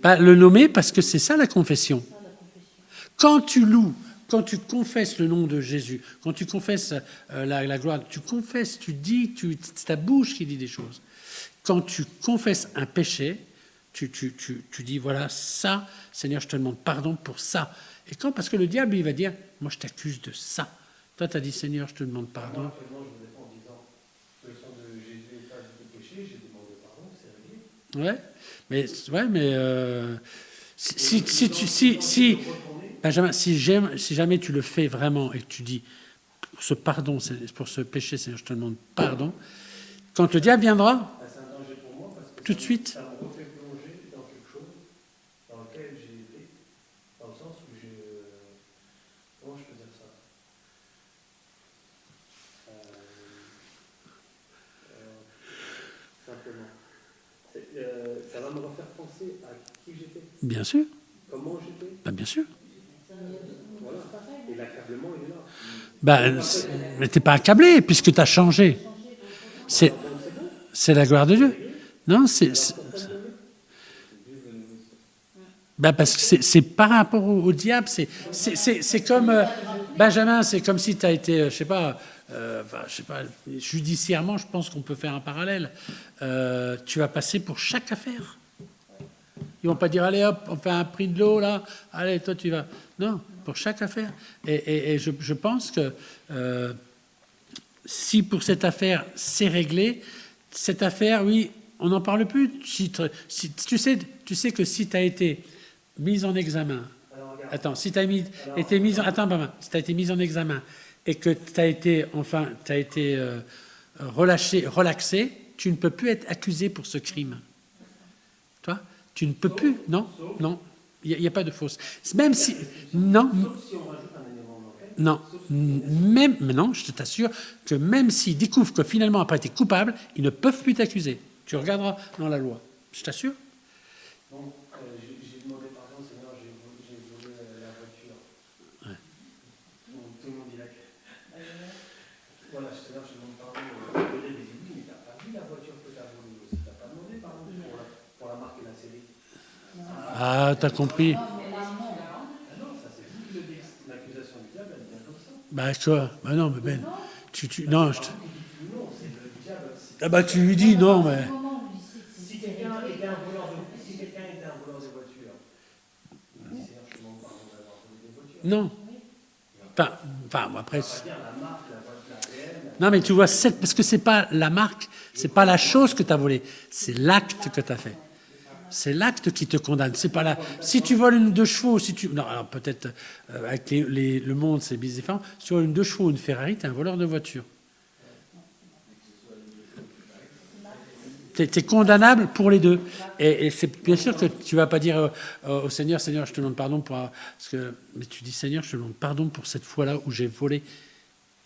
bah, le nommer, parce que c'est ça, la confession. Quand tu loues, quand tu confesses le nom de Jésus, quand tu confesses la gloire, tu confesses, tu dis, c'est ta bouche qui dit des choses. Quand tu confesses un péché, tu dis, voilà, ça, Seigneur, je te demande pardon pour ça. Et quand, parce que le diable, il va dire, moi, je t'accuse de ça. Toi, tu as dit, Seigneur, je te demande pardon. moi, actuellement, je me défends en disant le sang de Jésus est pas du péché, j'ai demandé pardon, c'est réglé. Ouais, mais si Benjamin, si jamais tu le fais vraiment et que tu dis, pour ce pardon, pour ce péché, Seigneur, je te demande pardon, quand le diable viendra, C'est un danger pour moi parce que tout de suite, ça me refait plonger dans quelque chose dans lequel j'ai été, dans le sens où comment je peux dire ça? Simplement. Ça va me refaire penser à qui j'étais, bien sûr, comment j'étais. bah, bien sûr. Voilà. Et l'accablement, il est là. Bah, mais t'es pas accablé puisque tu as changé. C'est la gloire de Dieu. Non, bah parce que c'est par rapport au diable. C'est comme Benjamin, c'est comme si tu as été, je sais pas, judiciairement, je pense qu'on peut faire un parallèle. Tu vas passer pour chaque affaire. Ils vont pas dire, allez hop, on fait un prix de l'eau là, allez, toi tu vas. Non, pour chaque affaire. Et je pense que si pour cette affaire c'est réglé, cette affaire, oui, on n'en parle plus. Si tu sais que si tu as été mis en examen, attends, si tu as été mis en, attends, si tu as été mis en examen et que tu as été, relaxé, tu ne peux plus être accusé pour ce crime. Toi, tu ne peux plus, non, il n'y a pas de fausse. Même si, non, non, même, mais non, je t'assure que même s'ils découvrent que finalement après tu es coupable, ils ne peuvent plus t'accuser. Tu regarderas dans la loi. Je t'assure. Donc, j'ai demandé pardon, Seigneur, j'ai volé la voiture. Ouais. Donc, tout le monde dit voilà, Seigneur, je demande pardon. Le diable dit oui, mais tu n'as pas vu la voiture que tu as volée aussi. Tu n'as pas demandé pardon pour la marque et la série. Ah, t'as compris. Non, ça c'est vous qui le dites. L'accusation du diable, elle vient comme ça. Bah quoi? Bah non, mais Ben, non, Non, c'est le diable. ah bah tu lui dis non, mais Si quelqu'un était un voleur de voiture, il dit Seigneur, je te demande pardon d'avoir volé des voitures. non. Enfin, après. On va dire la marque, la Non, mais tu vois, parce que c'est pas la marque, c'est pas la chose que tu as volée, c'est l'acte que tu as fait. C'est l'acte qui te condamne. C'est pas si tu voles une 2 chevaux, non, alors peut-être avec le monde c'est différent. Si tu voles une 2 chevaux, une Ferrari, tu es un voleur de voiture. Tu es condamnable pour les deux. Et c'est bien sûr que tu vas pas dire au Seigneur, Seigneur, je te demande pardon mais tu dis Seigneur, je te demande pardon pour cette fois-là où j'ai volé,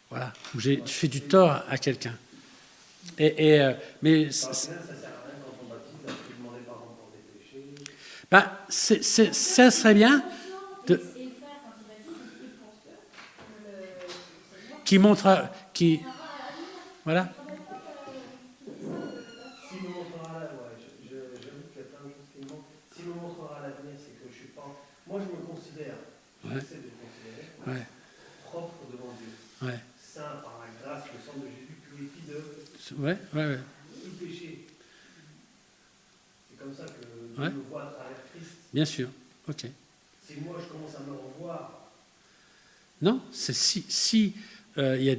voilà, où j'ai fait du tort à quelqu'un. Mais ça sert à rien quand on baptise, à te demander pardon pour tes péchés. Bah, ça serait bien qui montre, voilà. S'il me montrera j'avoue qu'il y a plein de choses qui me manquent. S'il me montrera l'avenir, c'est que je suis pas. Moi, je me considère, j'essaie de me considérer propre devant Dieu. Ouais. Saint par la grâce, le sang de Jésus purifie de tout péché. C'est comme ça que Dieu me voit à travers Christ. Bien sûr, ok. Si moi je commence à me revoir. Non, c'est si y a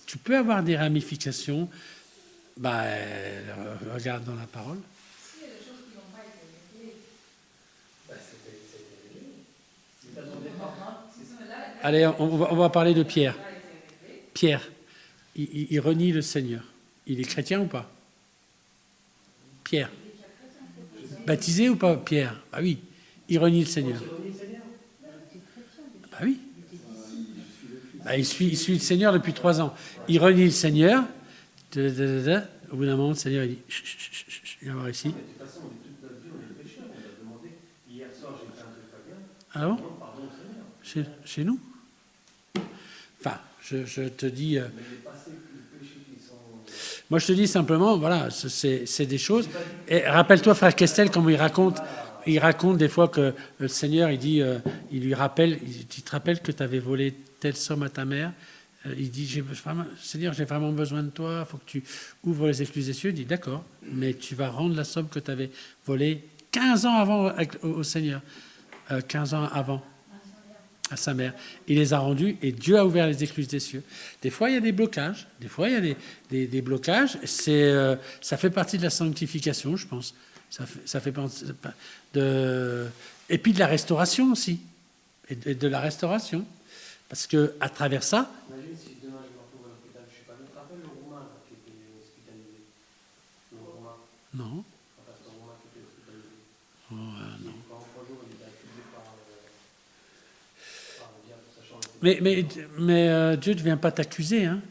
tu peux avoir des ramifications, bah, regarde dans la parole. S'il y a des choses qui n'ont pas été réglées, C'était réglé. Si tu attendais pas. là, Allez, on va parler de Pierre. Pierre, il renie le Seigneur. Il est chrétien ou pas? Pierre. Baptisé ou pas, Pierre? Ah oui, il renie le Seigneur. Bah oui. Bah, il suit le Seigneur depuis 3 ans. Il renie le Seigneur. Au bout d'un moment, le Seigneur, il dit, chut, chut, chut, chut, viens voir ici. De toute façon, on est toute notre vie, on est pécheurs. On a demandé, hier soir, j'ai fait un truc pas bien. Ah bon? Non, pardon, Seigneur. Chez nous? Enfin, je te dis... Mais les passés, les péchés qui sont... Moi, je te dis simplement, voilà, c'est des choses. Et rappelle-toi, frère Questel, comment il raconte des fois que le Seigneur, il dit, il lui rappelle, tu te rappelles que tu avais volé telle somme à ta mère? Il dit, Seigneur, j'ai vraiment besoin de toi, il faut que tu ouvres les excuses des cieux. Il dit, d'accord, mais tu vas rendre la somme que tu avais volée 15 ans avant au Seigneur. 15 ans avant. À sa mère. Il les a rendus et Dieu a ouvert les excuses des cieux. Des fois, il y a des blocages. Des fois, il y a des blocages. Ça fait partie de la sanctification, je pense. Ça fait partie et puis de la restauration aussi. Et de la restauration. Parce qu'à travers ça... Imagine si demain je me retrouve à l'hôpital, je ne sais pas, tu te rappelles le Roumain là, qui était hospitalisé? Le Roumain, Non. un pasteur Roumain qui était hospitalisé. Non. Pendant 3 jours, il était accusé par le diable, sachant que... Mais Dieu ne vient pas t'accuser, hein.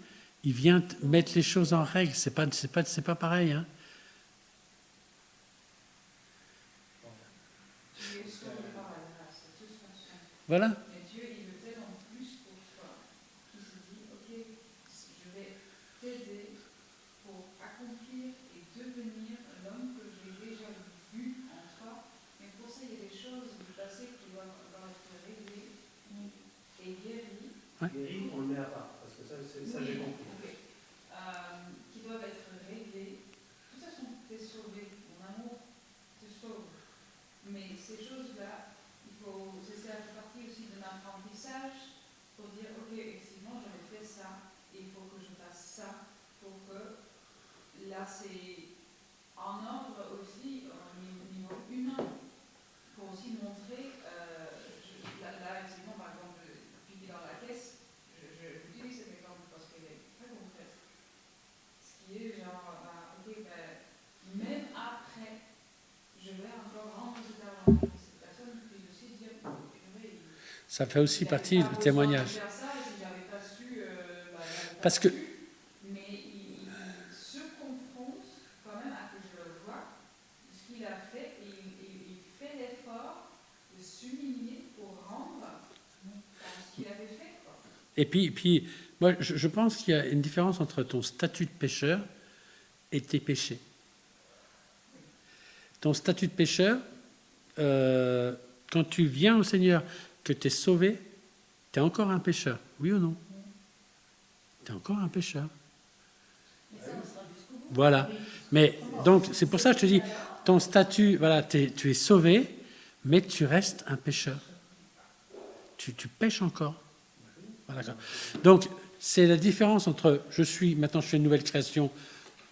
Il vient mettre les choses en règle. C'est pas pareil, hein. Voilà. Mais Dieu, il veut tellement plus pour toi, qu'il se dit, ok, je vais t'aider pour accomplir et devenir l'homme que j'ai déjà vu en toi. Mais pour ça, il y a des choses du passé qui doivent être réglées et guéries. Guéri, on le met à part, parce que ça j'ai compris. Okay. Qui doivent être réglées. De toute façon, tu es sauvé, mon amour te sauve. Mais ces choses-là, c'est fait partie aussi d'un apprentissage pour dire, ok, effectivement, j'avais fait ça, et il faut que je fasse ça, pour que là, c'est en ordre aussi, au niveau humain, pour aussi montrer, là, effectivement, par exemple, piquer dans la caisse, j'utilise cet exemple parce qu'elle est très concrète. Ce qui est genre, ok, même après, je vais encore rendre cet argent. Ça fait aussi partie du témoignage. Parce que... Mais il se confronte quand même à que je le vois, ce qu'il a fait, et il fait l'effort de s'humilier pour rendre ce qu'il avait fait. Quoi. Et puis moi, je pense qu'il y a une différence entre ton statut de pécheur et tes péchés. Ton statut de pécheur, quand tu viens au Seigneur, que tu es sauvé, tu es encore un pécheur, oui ou non? Tu es encore un pécheur. Voilà. Mais donc, c'est pour ça que je te dis, ton statut, voilà, tu es sauvé, mais tu restes un pécheur. Tu pêches encore. Voilà. Donc, c'est la différence entre maintenant je suis une nouvelle création,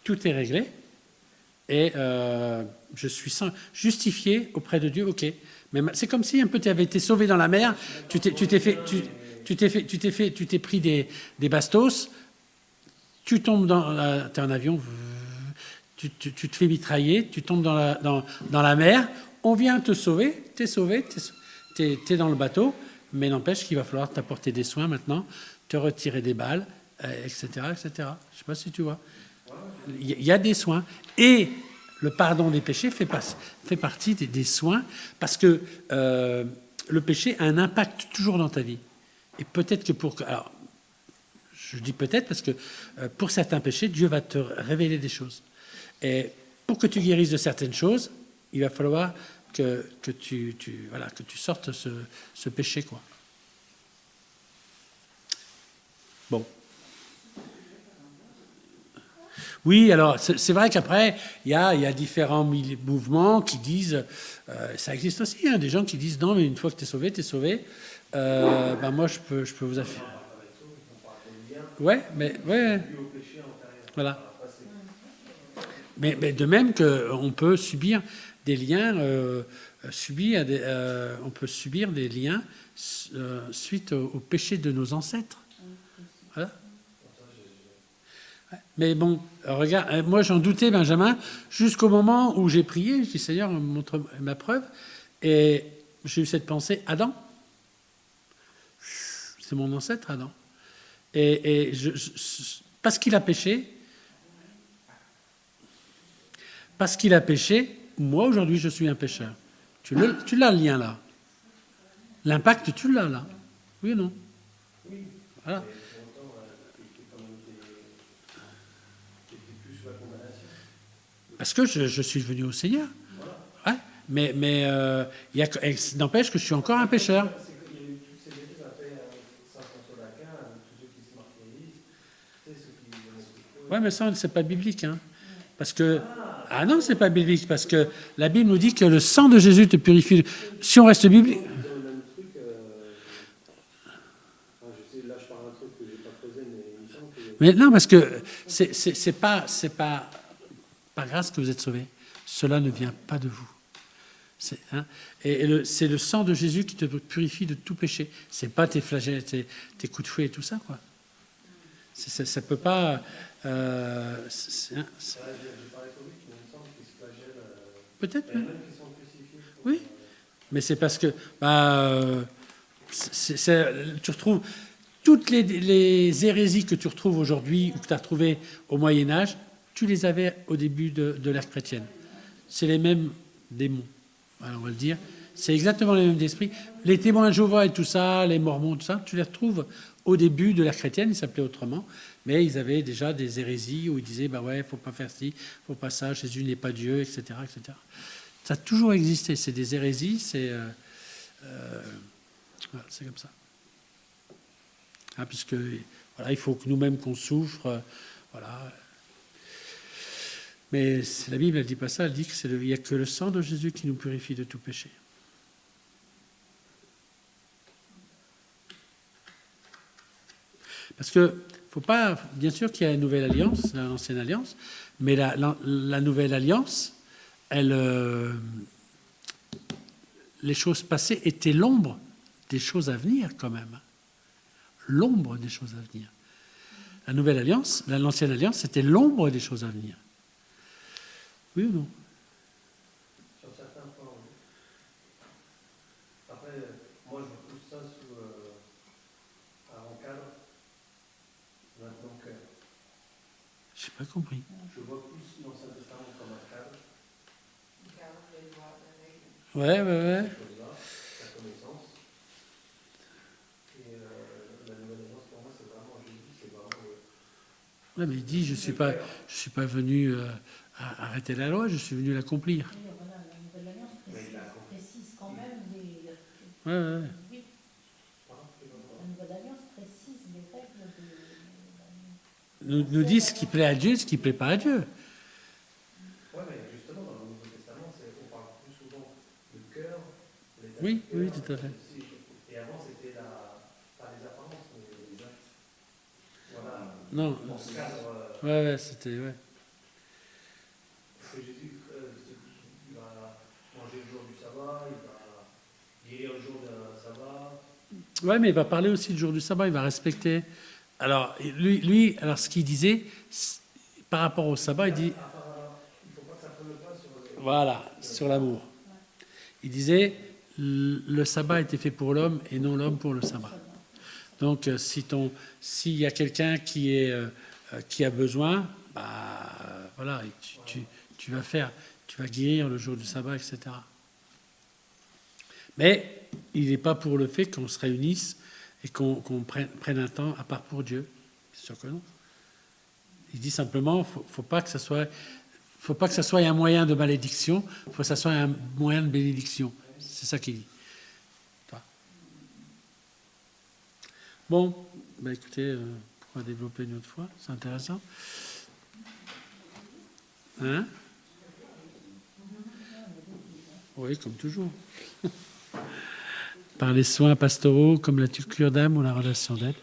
tout est réglé, et je suis justifié auprès de Dieu, ok. Mais c'est comme si un peu tu avais été sauvé dans la mer, tu t'es pris des bastos, tu tombes t'es en avion, tu te fais mitrailler, tu tombes dans la mer, on vient te sauver, t'es sauvé, t'es dans le bateau, mais n'empêche qu'il va falloir t'apporter des soins maintenant, te retirer des balles, etc., etc. Je ne sais pas si tu vois. Il y a des soins. Et le pardon des péchés fait partie des soins, parce que le péché a un impact toujours dans ta vie. Et peut-être que alors, je dis peut-être parce que pour certains péchés, Dieu va te révéler des choses. Et pour que tu guérisses de certaines choses, il va falloir que tu sortes ce péché, quoi. Bon. Oui, alors c'est vrai qu'après, il y a différents mouvements qui disent, ça existe aussi, hein, des gens qui disent non, mais une fois que tu es sauvé, moi je peux vous affirmer. Ouais, voilà. Mais de même qu'on peut subir des liens subis, on peut subir des liens suite au péché de nos ancêtres. Voilà. Mais bon, regarde, moi j'en doutais, Benjamin, jusqu'au moment où j'ai prié, je dis Seigneur, montre ma preuve, et j'ai eu cette pensée, Adam, c'est mon ancêtre Adam. Et parce qu'il a péché, moi aujourd'hui je suis un pécheur. Tu l'as le lien là. L'impact, tu l'as là. Oui ou non? Oui. Voilà. Mais pour autant, t'es plus sous la condamnation. Parce que je suis venu au Seigneur. Voilà. Ouais. Mais n'empêche que je suis encore un pécheur. Il y a eu toutes ces bêtises après Saint François d'Aquin, tous ceux qui se martyrisent, tu sais, ceux qui... Ouais, mais ça, c'est pas biblique. Hein. Parce que... Ah non, c'est pas biblique, parce que la Bible nous dit que le sang de Jésus te purifie. Si on reste biblique... Dans le même truc, je sais, là je parle d'un truc que je n'ai pas creusé, mais il me semble que... Mais non, parce que c'est pas par grâce que vous êtes sauvés. Cela ne vient pas de vous. C'est le sang de Jésus qui te purifie de tout péché. C'est pas tes flagelles, tes coups de fouet et tout ça, quoi. Ça peut pas... J'ai parlé trop vite, mais il me semble qu'ils se flagellent... Peut-être, il y en oui. a même qui sont crucifiés. Oui. Mais c'est parce que tu retrouves toutes les hérésies que tu retrouves aujourd'hui ou que tu as retrouvées au Moyen-Âge, tu les avais au début de l'ère chrétienne. C'est les mêmes démons, alors on va le dire. C'est exactement les mêmes esprits. Les témoins de Jéhovah et tout ça, les mormons, tout ça, tu les retrouves au début de l'ère chrétienne, ils s'appelaient autrement, mais ils avaient déjà des hérésies où ils disaient, bah ouais, faut pas faire ci, faut pas ça, Jésus n'est pas Dieu, etc., etc. Ça a toujours existé, c'est des hérésies, voilà, c'est comme ça. Hein, puisque voilà, il faut que nous-mêmes qu'on souffre, voilà. Mais la Bible, elle dit pas ça, elle dit qu'il n'y a que le sang de Jésus qui nous purifie de tout péché. Parce que faut pas, bien sûr qu'il y a une nouvelle alliance, l'ancienne alliance, mais la nouvelle alliance, les choses passées étaient l'ombre des choses à venir quand même. L'ombre des choses à venir. La nouvelle alliance, l'ancienne alliance, c'était l'ombre des choses à venir. Oui ou non? Sur certains points, oui. Après, moi je pousse ça sous un cadre, maintenant que Je n'ai pas compris. je vois plus l'Ancien Testament comme un cadre, Ouais. ces choses-là, la connaissance. Et la nouvelle alliance, pour moi, c'est vraiment Jésus, c'est vraiment Ouais, mais il dit, je suis pas venu arrêter la loi, je suis venu l'accomplir. Oui, voilà, la nouvelle alliance précise quand même les... Ouais. Oui, la nouvelle alliance précise les règles de... Nous dit ce qui plaît à Dieu, ce qui ne plaît pas à Dieu. Oui, mais justement, dans le Nouveau Testament, on parle plus souvent du cœur, l'état Oui, du cœur, oui, tout à fait. aussi. Et avant, c'était pas les apparences, mais les actes. Voilà. Non. Dans ce cadre, Ouais, c'était... Ouais. parce que Jésus, il va manger le jour du sabbat, il va guérir le jour d'un sabbat. Ouais, mais il va parler aussi du jour du sabbat, il va respecter. Alors, lui alors ce qu'il disait, par rapport au sabbat, il dit... Il ne faut pas que ça prenne le pas sur les... Voilà, sur l'amour. Il disait, le sabbat a été fait pour l'homme et non l'homme pour le sabbat. Donc, s'il y a quelqu'un qui a besoin, bah, voilà, tu vas guérir le jour du sabbat, etc. Mais il n'est pas pour le fait qu'on se réunisse et qu'on prenne un temps à part pour Dieu. C'est sûr que non. Il dit simplement, faut pas que ça soit un moyen de malédiction, il faut que ça soit un moyen de bénédiction. C'est ça qu'il dit. Bon, bah écoutez, on pourra développer une autre fois, c'est intéressant. Hein? Oui, comme toujours. Par les soins pastoraux, comme la cure d'âme ou la relation d'aide.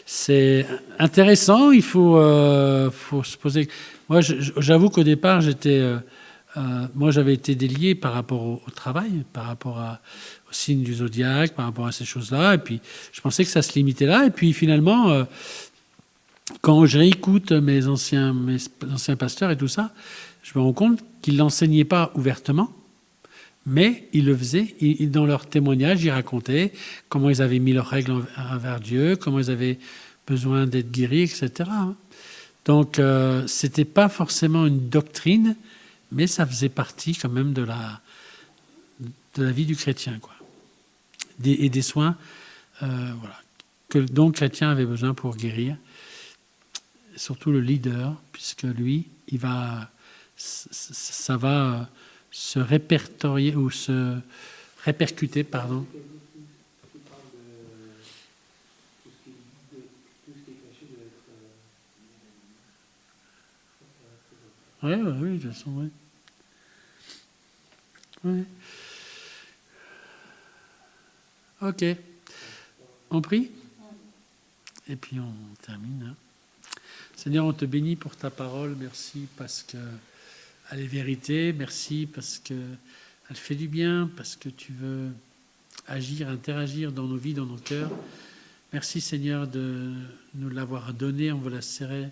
C'est intéressant, il faut se poser... Moi, j'avoue qu'au départ, j'étais Moi, j'avais été délié par rapport au travail, par rapport au signe du zodiaque, par rapport à ces choses-là. Et puis, je pensais que ça se limitait là. Et puis, finalement, quand je réécoute mes anciens pasteurs et tout ça, je me rends compte qu'ils ne l'enseignaient pas ouvertement, mais ils le faisaient. Dans leurs témoignages, ils racontaient comment ils avaient mis leurs règles envers Dieu, comment ils avaient besoin d'être guéris, etc. Donc, ce n'était pas forcément une doctrine, mais ça faisait partie quand même de la vie du chrétien, quoi. Et des soins dont le chrétien avait besoin pour guérir. Surtout le leader, puisque lui, ça va se répertorier ou se répercuter, pardon. Tu parles de tout ce qui est caché de être... Oui, de toute façon, oui. Oui. Ok. On prie? Et puis on termine. Hein. Seigneur, on te bénit pour ta parole. Merci parce qu'elle est vérité. Merci parce qu'elle fait du bien, parce que tu veux agir, interagir dans nos vies, dans nos cœurs. Merci Seigneur de nous l'avoir donnée. On veut la serrer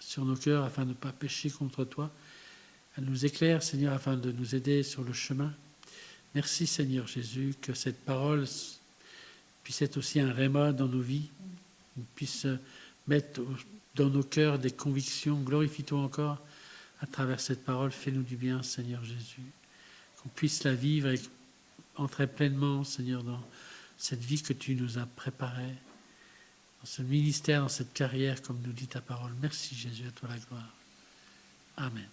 sur nos cœurs afin de ne pas pécher contre toi. Elle nous éclaire, Seigneur, afin de nous aider sur le chemin. Merci, Seigneur Jésus, que cette parole puisse être aussi un réma dans nos vies, puisse mettre dans nos cœurs des convictions. Glorifie-toi encore à travers cette parole. Fais-nous du bien, Seigneur Jésus. Qu'on puisse la vivre et entrer pleinement, Seigneur, dans cette vie que tu nous as préparée, dans ce ministère, dans cette carrière, comme nous dit ta parole. Merci, Jésus, à toi la gloire. Amen.